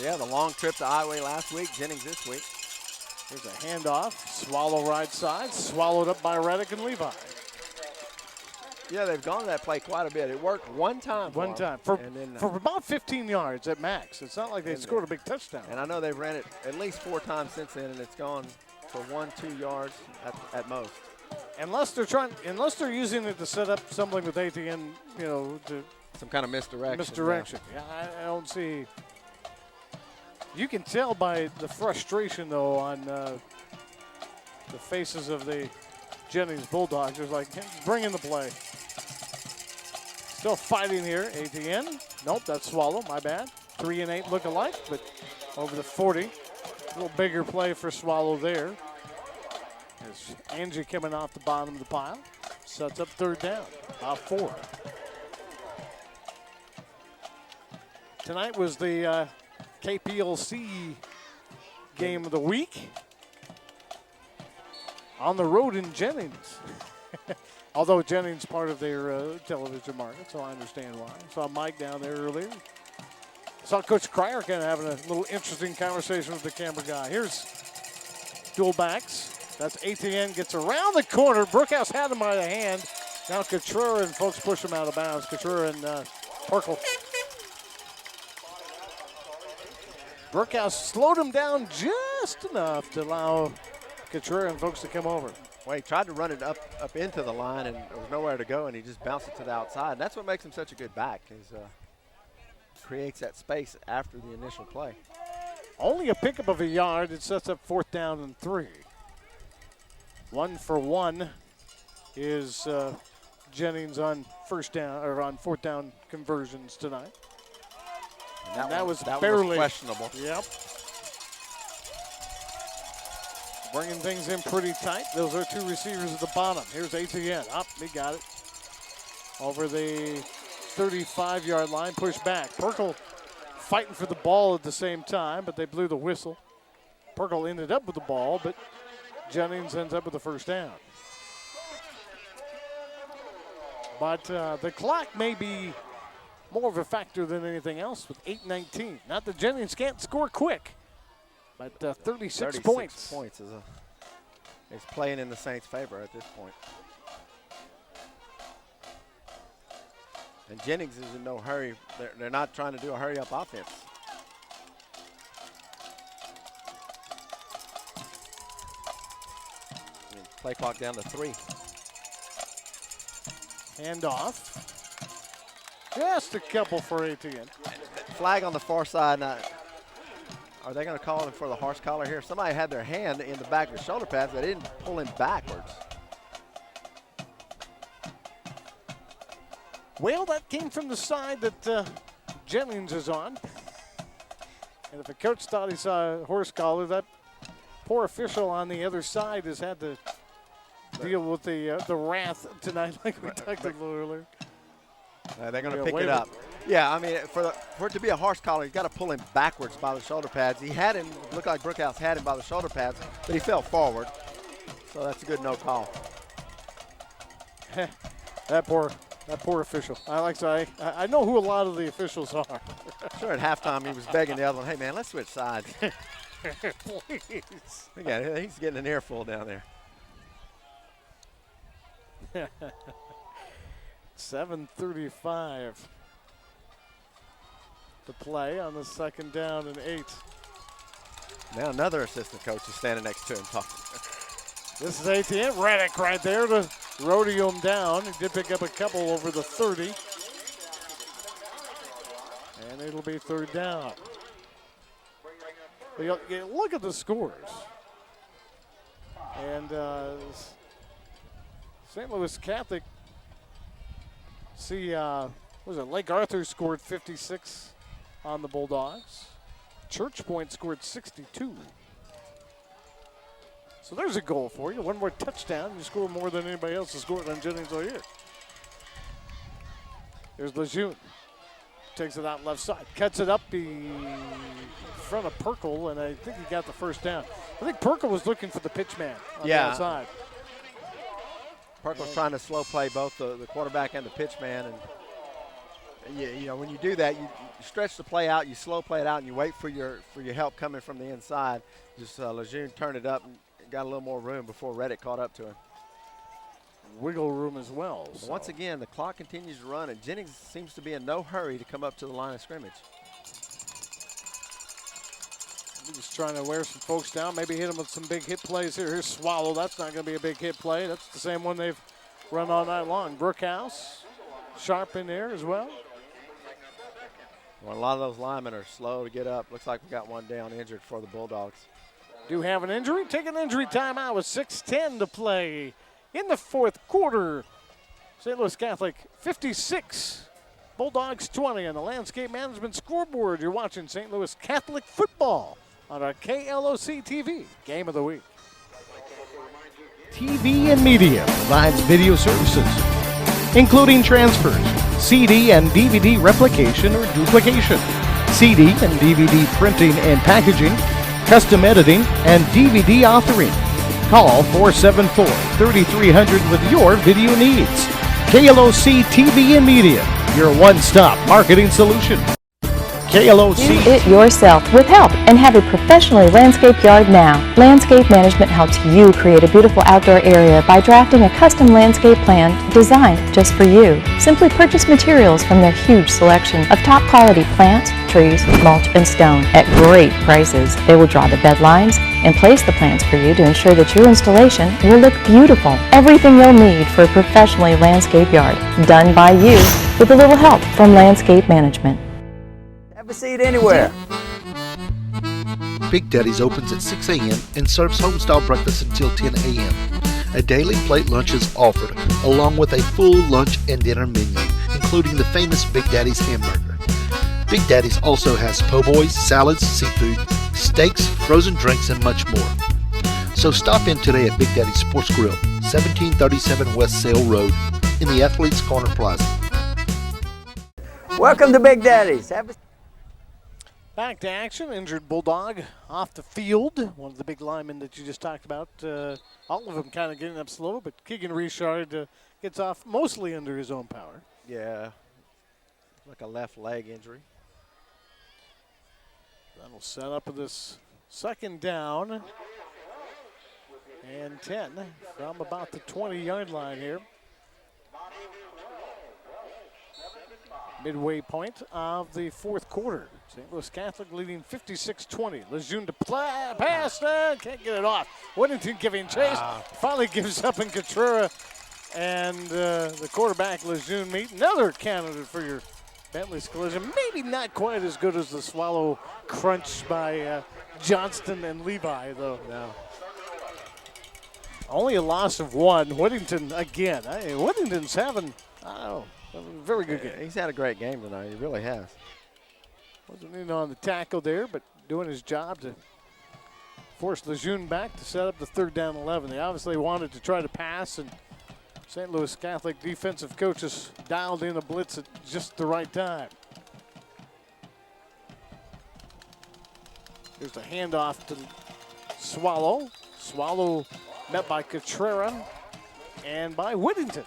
yeah, the long trip to Iowa last week, Jennings this week. Here's a handoff. Swallow right side. Swallowed up by Reddick and Levi. Yeah, they've gone to that play quite a bit. It worked one time. For about 15 yards at max. It's not like they scored a big touchdown. And I know they've ran it at least 4 times since then, and it's gone for 1-2 yards at most. Unless they're using it to set up something with ATN, to some kind of misdirection. Misdirection. Yeah, I don't see. You can tell by the frustration, though, on the faces of the Jennings Bulldogs. There's like, bring in the play. Still fighting here. ATN. Nope, that's Swallow. My bad. 3 and 8 look alike, but over the 40. A little bigger play for Swallow there. As Angie coming off the bottom of the pile. Sets up 3rd down. About 4. Tonight was the KPLC game of the week. On the road in Jennings. Although Jennings part of their television market, so I understand why. Saw Mike down there earlier. Saw Coach Cryer kind of having a little interesting conversation with the camera guy. Here's dual backs. That's ATN gets around the corner. Brookhouse had him by the hand. Now Couture and folks push him out of bounds. Couture and Perkle. Brookhouse slowed him down just enough to allow Couture and folks to come over. Well, he tried to run it up into the line, and there was nowhere to go, and he just bounced it to the outside. That's what makes him such a good back, is creates that space after the initial play. Only a pickup of a yard. It sets up 4th down and 3. 1 for 1 is Jennings on 1st down or on 4th down conversions tonight. And that was barely questionable. Yep. Bringing things in pretty tight. Those are 2 receivers at the bottom. Here's ATN. Up, he got it. Over the 35-yard line, push back. Perkle fighting for the ball at the same time, but they blew the whistle. Perkle ended up with the ball, but Jennings ends up with the 1st down. But the clock may be more of a factor than anything else with 8:19. Not that Jennings can't score quick, but 36 points. 36 points is playing in the Saints' favor at this point. And Jennings is in no hurry. They're not trying to do a hurry-up offense. Play clock down to 3. Handoff. Just a couple for ATN. Flag on the far side. Now, are they going to call him for the horse collar here? Somebody had their hand in the back of the shoulder pads. They didn't pull him backwards. Well, that came from the side that Jennings is on. And if a coach thought he saw a horse collar, that poor official on the other side has had to deal with the wrath tonight, like we talked a little earlier. They're going to pick it up. Yeah, I mean, for it to be a horse collar, you've got to pull him backwards by the shoulder pads. He had him, looked like Brookhouse had him by the shoulder pads, but he fell forward. So that's a good no call. That poor official. I know who a lot of the officials are. Sure, at halftime he was begging the other one, hey, man, let's switch sides. Please. He's getting an earful down there. 7:35 to play on the 2nd down and 8. Now another assistant coach is standing next to him talking. This is ATN. Reddick right there to rodeo him down. He did pick up a couple over the 30. And it'll be 3rd down. But you look at the scores. And St. Louis Catholic, Lake Arthur scored 56 on the Bulldogs. Church Point scored 62. So there's a goal for you. One more touchdown. You score more than anybody else has scored on Jennings all year. Here's Lejeune. Takes it out left side. Cuts it up in front of Perkle, and I think he got the first down. I think Perkle was looking for the pitch man on the outside. Perkle's trying to slow play both the quarterback and the pitch man. And you know, when you do that, you stretch the play out, you slow play it out, and you wait for your help coming from the inside. Just Lejeune turned it up and got a little more room before Reddick caught up to him. Wiggle room as well. So. Once again, the clock continues to run, and Jennings seems to be in no hurry to come up to the line of scrimmage. Just trying to wear some folks down, maybe hit them with some big hit plays here. Here's Swallow. That's not going to be a big hit play. That's the same one they've run all night long. Brookhouse, sharp in there as well. Well, a lot of those linemen are slow to get up. Looks like we got one down injured for the Bulldogs. Do have an injury. Take an injury timeout with 6:10 to play in the fourth quarter. St. Louis Catholic 56, Bulldogs 20 on the Landscape Management scoreboard. You're watching St. Louis Catholic football on our KLOC TV Game of the Week. TV and Media provides video services, including transfers, CD and DVD replication or duplication, CD and DVD printing and packaging, custom editing, and DVD authoring. Call 474-3300 with your video needs. KLOC TV and Media, your one-stop marketing solution. KLOC. Do it yourself with help and have a professionally landscaped yard now. Landscape Management helps you create a beautiful outdoor area by drafting a custom landscape plan designed just for you. Simply purchase materials from their huge selection of top quality plants, trees, mulch, and stone at great prices. They will draw the bed lines and place the plants for you to ensure that your installation will look beautiful. Everything you'll need for a professionally landscaped yard, done by you with a little help from Landscape Management. Have a seat anywhere. Big Daddy's opens at 6 a.m. and serves home-style breakfast until 10 a.m. A daily plate lunch is offered, along with a full lunch and dinner menu, including the famous Big Daddy's hamburger. Big Daddy's also has po' boys, salads, seafood, steaks, frozen drinks, and much more. So stop in today at Big Daddy's Sports Grill, 1737 West Sale Road, in the Athletes Corner Plaza. Welcome to Big Daddy's. Have a Back to action. Injured Bulldog off the field. One of the big linemen that you just talked about. All of them kind of getting up slow, but Keegan Richard gets off mostly under his own power. Yeah, like a left leg injury. That'll set up this second down and 10 from about the 20-yard line here. Midway point of the fourth quarter. St. Louis Catholic leading 56-20. Lejeune to pass, can't get it off. Whittington giving chase, finally gives up in Cotrera, and the quarterback Lejeune meet. Another candidate for your Bentley's collision. Maybe not quite as good as the Swallow crunch by Johnston and Levi, though. No. Only a loss of one. Whittington again. Whittington's having, a very good game. He's had a great game tonight. He really has. Wasn't in on the tackle there, but doing his job to force Lejeune back to set up the 3rd down 11. They obviously wanted to try to pass, and St. Louis Catholic defensive coaches dialed in a blitz at just the right time. Here's the handoff to Swallow. Swallow met by Cotrera and by Whittington.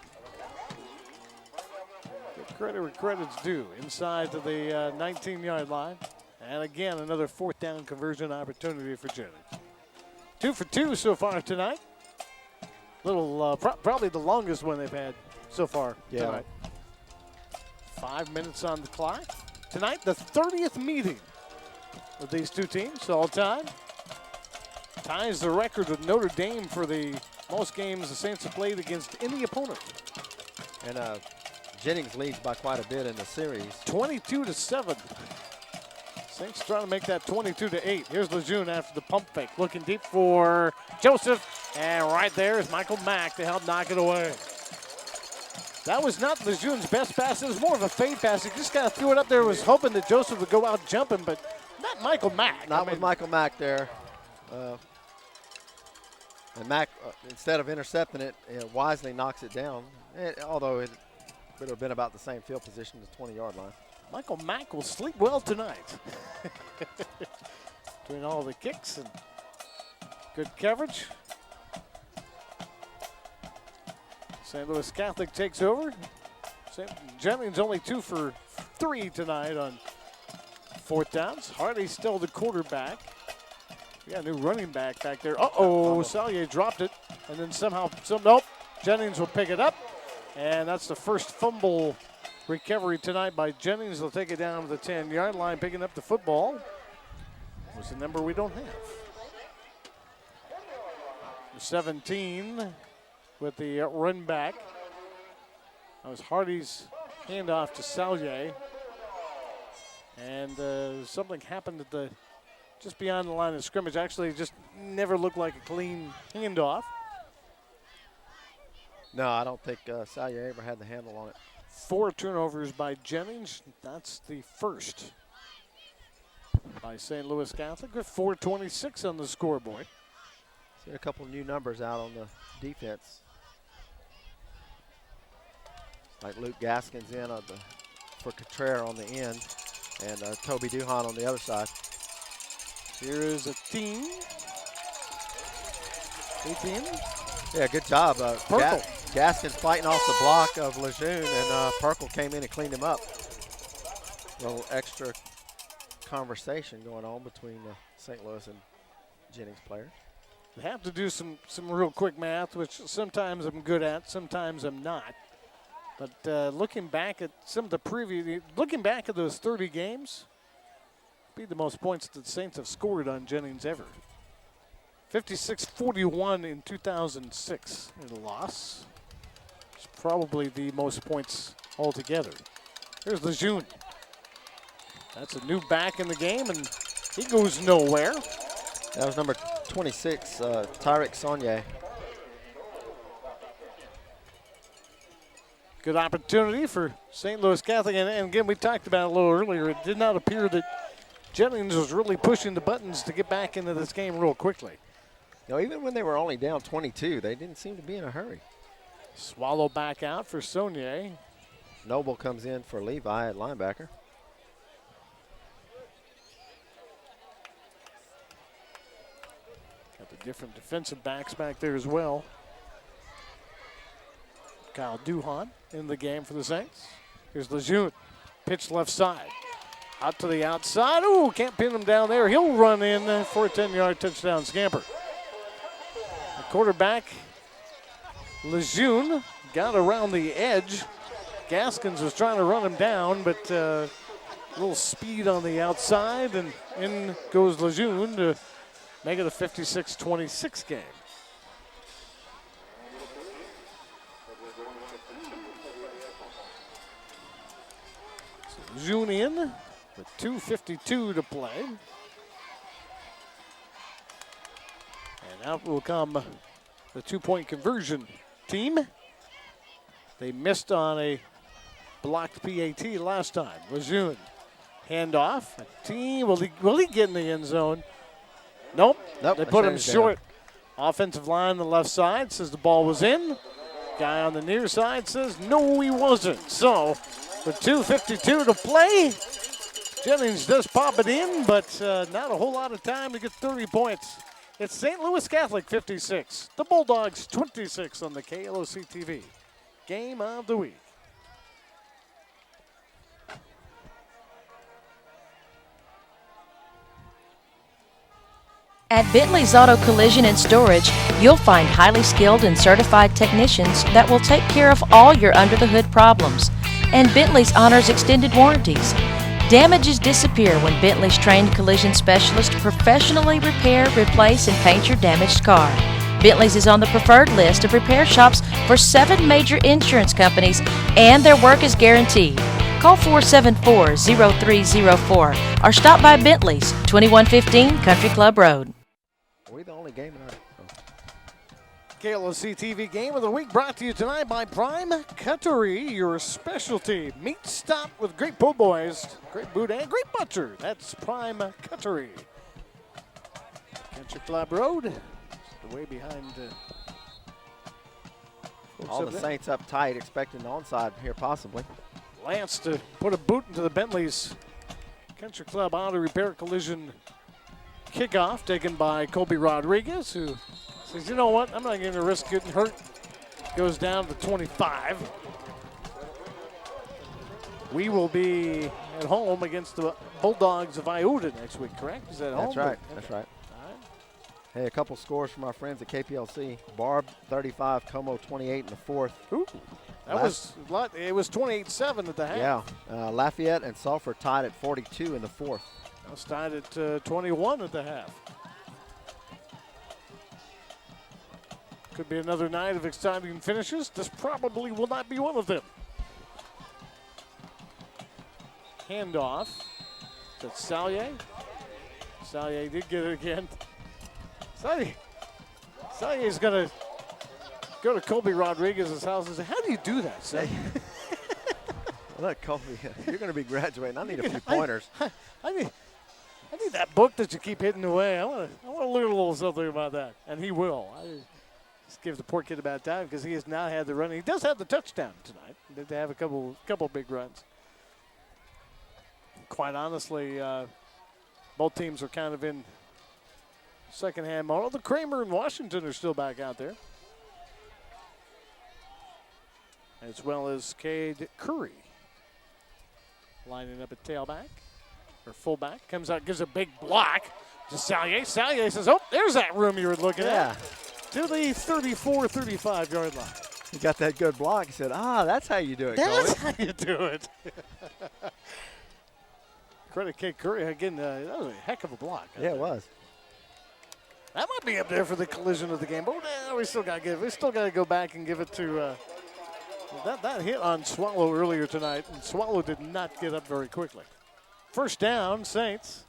Credit where credit's due. Inside to the 19-yard line. And again, another 4th down conversion opportunity for Jennings. 2 for 2 so far tonight. Probably the longest one they've had so far tonight. 5 minutes on the clock. Tonight, the 30th meeting of these two teams all time. Ties the record with Notre Dame for the most games the Saints have played against any opponent. And Jennings leads by quite a bit in the series. 22-7. Saints trying to make that 22-8. Here's Lejeune after the pump fake. Looking deep for Joseph. And right there is Michael Mack to help knock it away. That was not Lejeune's best pass. It was more of a fade pass. He just kind of threw it up there, was hoping that Joseph would go out jumping, but not Michael Mack. Not with Michael Mack there. And Mack, instead of intercepting it, wisely knocks it down, although it would have been about the same field position as the 20-yard line. Michael Mack will sleep well tonight. Between all the kicks and good coverage. St. Louis Catholic takes over. Jennings only 2 for 3 tonight on 4th downs. Hardy's still the quarterback. We got a new running back there. Uh-oh, Sallier dropped it. And then nope, Jennings will pick it up. And that's the first fumble recovery tonight by Jennings. They'll take it down to the 10-yard line, picking up the football. Was the number we don't have. 17 with the run back. That was Hardy's handoff to Sallier. And something happened at just beyond the line of scrimmage. Actually, just never looked like a clean handoff. No, I don't think Sallier ever had the handle on it. 4 turnovers by Jennings. That's the first by St. Louis Catholic with 4:26 on the scoreboard. See a couple new numbers out on the defense. Like Luke Gaskins in for Cotrere on the end, and Toby Duhan on the other side. Here is a team. 18. Yeah, good job. Perkle. Gaskins fighting off the block of Lejeune, and Perkle came in and cleaned him up. A little extra conversation going on between the St. Louis and Jennings players. You have to do some real quick math, which sometimes I'm good at, sometimes I'm not. But looking back at some of the looking back at those 30 games, be the most points that the Saints have scored on Jennings ever. 56-41 in 2006 in a loss. It's probably the most points altogether. Here's Lejeune. That's a new back in the game, and he goes nowhere. That was number 26, Tyreek Saunier. Good opportunity for St. Louis Catholic, and again, we talked about it a little earlier. It did not appear that Jennings was really pushing the buttons to get back into this game real quickly. You know, even when they were only down 22, they didn't seem to be in a hurry. Swallow back out for Saunier. Noble comes in for Levi at linebacker. Got the different defensive backs back there as well. Kyle Duhan in the game for the Saints. Here's Lejeune. Pitch left side. Out to the outside. Ooh, can't pin him down there. He'll run in for a 10-yard touchdown scamper. The quarterback, Lejeune, got around the edge. Gaskins was trying to run him down, but a little speed on the outside, and in goes Lejeune to make it a 56-26 game. So Lejeune in with 2:52 to play. And out will come the two-point conversion team. They missed on a blocked PAT last time. Lejeune, handoff. Will he get in the end zone? Nope. They put him short. Offensive line on the left side says the ball was in. Guy on the near side says no, he wasn't. So with 2:52 to play, Jennings does pop it in, but not a whole lot of time to get 30 points. It's St. Louis Catholic 56, the Bulldogs 26 on the KLOC TV. Game of the week. At Bentley's Auto Collision and Storage, you'll find highly skilled and certified technicians that will take care of all your under-the-hood problems. And Bentley's honors extended warranties. Damages disappear when Bentley's trained collision specialists professionally repair, replace, and paint your damaged car. Bentley's is on the preferred list of repair shops for 7 major insurance companies, and their work is guaranteed. Call 474-0304 or stop by Bentley's, 2115 Country Club Road. Are we the only game in our... KLOC TV Game of the Week brought to you tonight by Prime Cuttery, your specialty meat stop with great po' boys, great boudin, and great butcher. That's Prime Cuttery. Country Club Road. way behind. All the Saints up tight, expecting the onside here possibly. Lance to put a boot into the Bentley's Country Club Auto Repair Collision kickoff, taken by Colby Rodriguez, who says, you know what, I'm not going to risk getting hurt. Goes down to 25. We will be at home against the Bulldogs of Iota next week, correct? Is that home? That's right. That's right. All right. Hey, a couple scores from our friends at KPLC. Barb 35, Como 28 in the fourth. Ooh, that was a lot. It was 28-7 at the half. Yeah. Lafayette and Sulphur tied at 42 in the fourth. Now tied at 21 at the half. Could be another night of exciting finishes. This probably will not be one of them. Handoff to Sallier. Sallier did get it again. Sallier's going to go to Colby Rodriguez's house and say, how do you do that, Sal? Look, Colby, you're going to be graduating. I need a few pointers. I need that book that you keep hitting away. I want to learn a little something about that. And he will. I just give the poor kid a bad time because he has now had the run. He does have the touchdown tonight. He did have a couple big runs. Quite honestly, both teams are kind of in second-hand mode. The Kramer and Washington are still back out there, as well as Cade Curry lining up at tailback or fullback. Comes out, gives a big block to Sallier. Sallier says, oh, there's that room you were looking at. To the 34, 35-yard line. He got that good block. He said, that's how you do it, That's Colby. how you do it. Credit Cade Curry. Again, that was a heck of a block. Yeah, it was. That might be up there for the collision of the game, but we still got to go back and give it to that hit on Swallow earlier tonight, and Swallow did not get up very quickly. First down, Saints.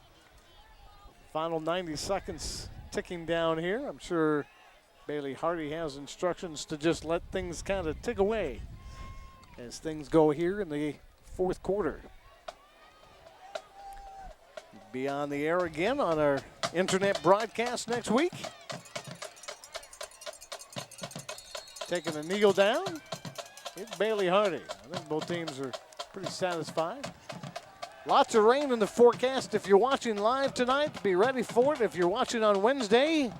Final 90 seconds ticking down here. I'm sure Bailey Hardy has instructions to just let things kind of tick away as things go here in the fourth quarter. Be on the air again on our internet broadcast next week. Taking a kneel down, it's Bailey Hardy. I think both teams are pretty satisfied. Lots of rain in the forecast. If you're watching live tonight, be ready for it. If you're watching on Wednesday,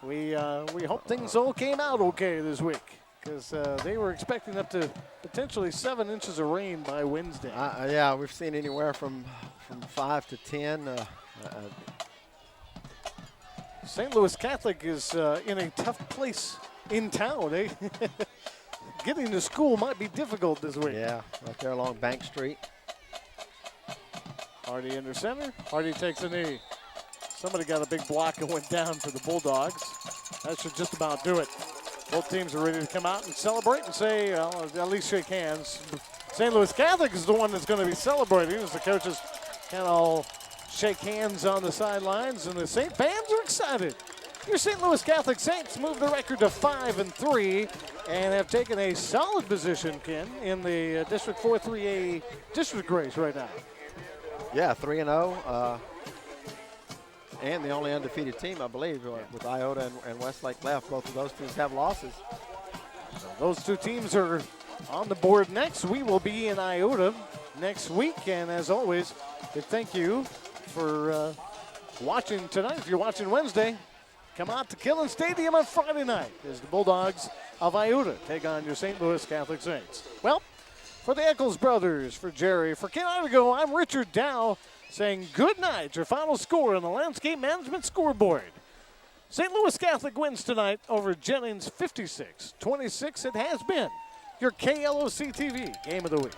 we hope things all came out okay this week, because they were expecting up to potentially 7 inches of rain by Wednesday. Yeah, we've seen anywhere from 5 to 10. St. Louis Catholic is in a tough place in town. Getting to school might be difficult this week. Yeah, right there along Bank Street. Hardy under center. Hardy takes a knee. Somebody got a big block and went down for the Bulldogs. That should just about do it. Both teams are ready to come out and celebrate and say, well, at least shake hands. St. Louis Catholic is the one that's going to be celebrating as the coaches kind of all shake hands on the sidelines, and the Saint fans are excited. Your St. Louis Catholic Saints move the record to 5-3 and have taken a solid position, Ken, in the District 4-3A district race right now. Yeah, 3-0. And the only undefeated team, I believe, with Iota and Westlake left. Both of those teams have losses. So those two teams are on the board next. We will be in Iota next week. And as always, thank you for watching tonight. If you're watching Wednesday, come out to Killen Stadium on Friday night as the Bulldogs of Iota take on your St. Louis Catholic Saints. Well, for the Eccles brothers, for Jerry, for Ken Artigo, I'm Richard Dow saying good night. Your final score on the Landscape Management scoreboard. St. Louis Catholic wins tonight over Jennings 56-26. It has been your KLOC TV Game of the Week.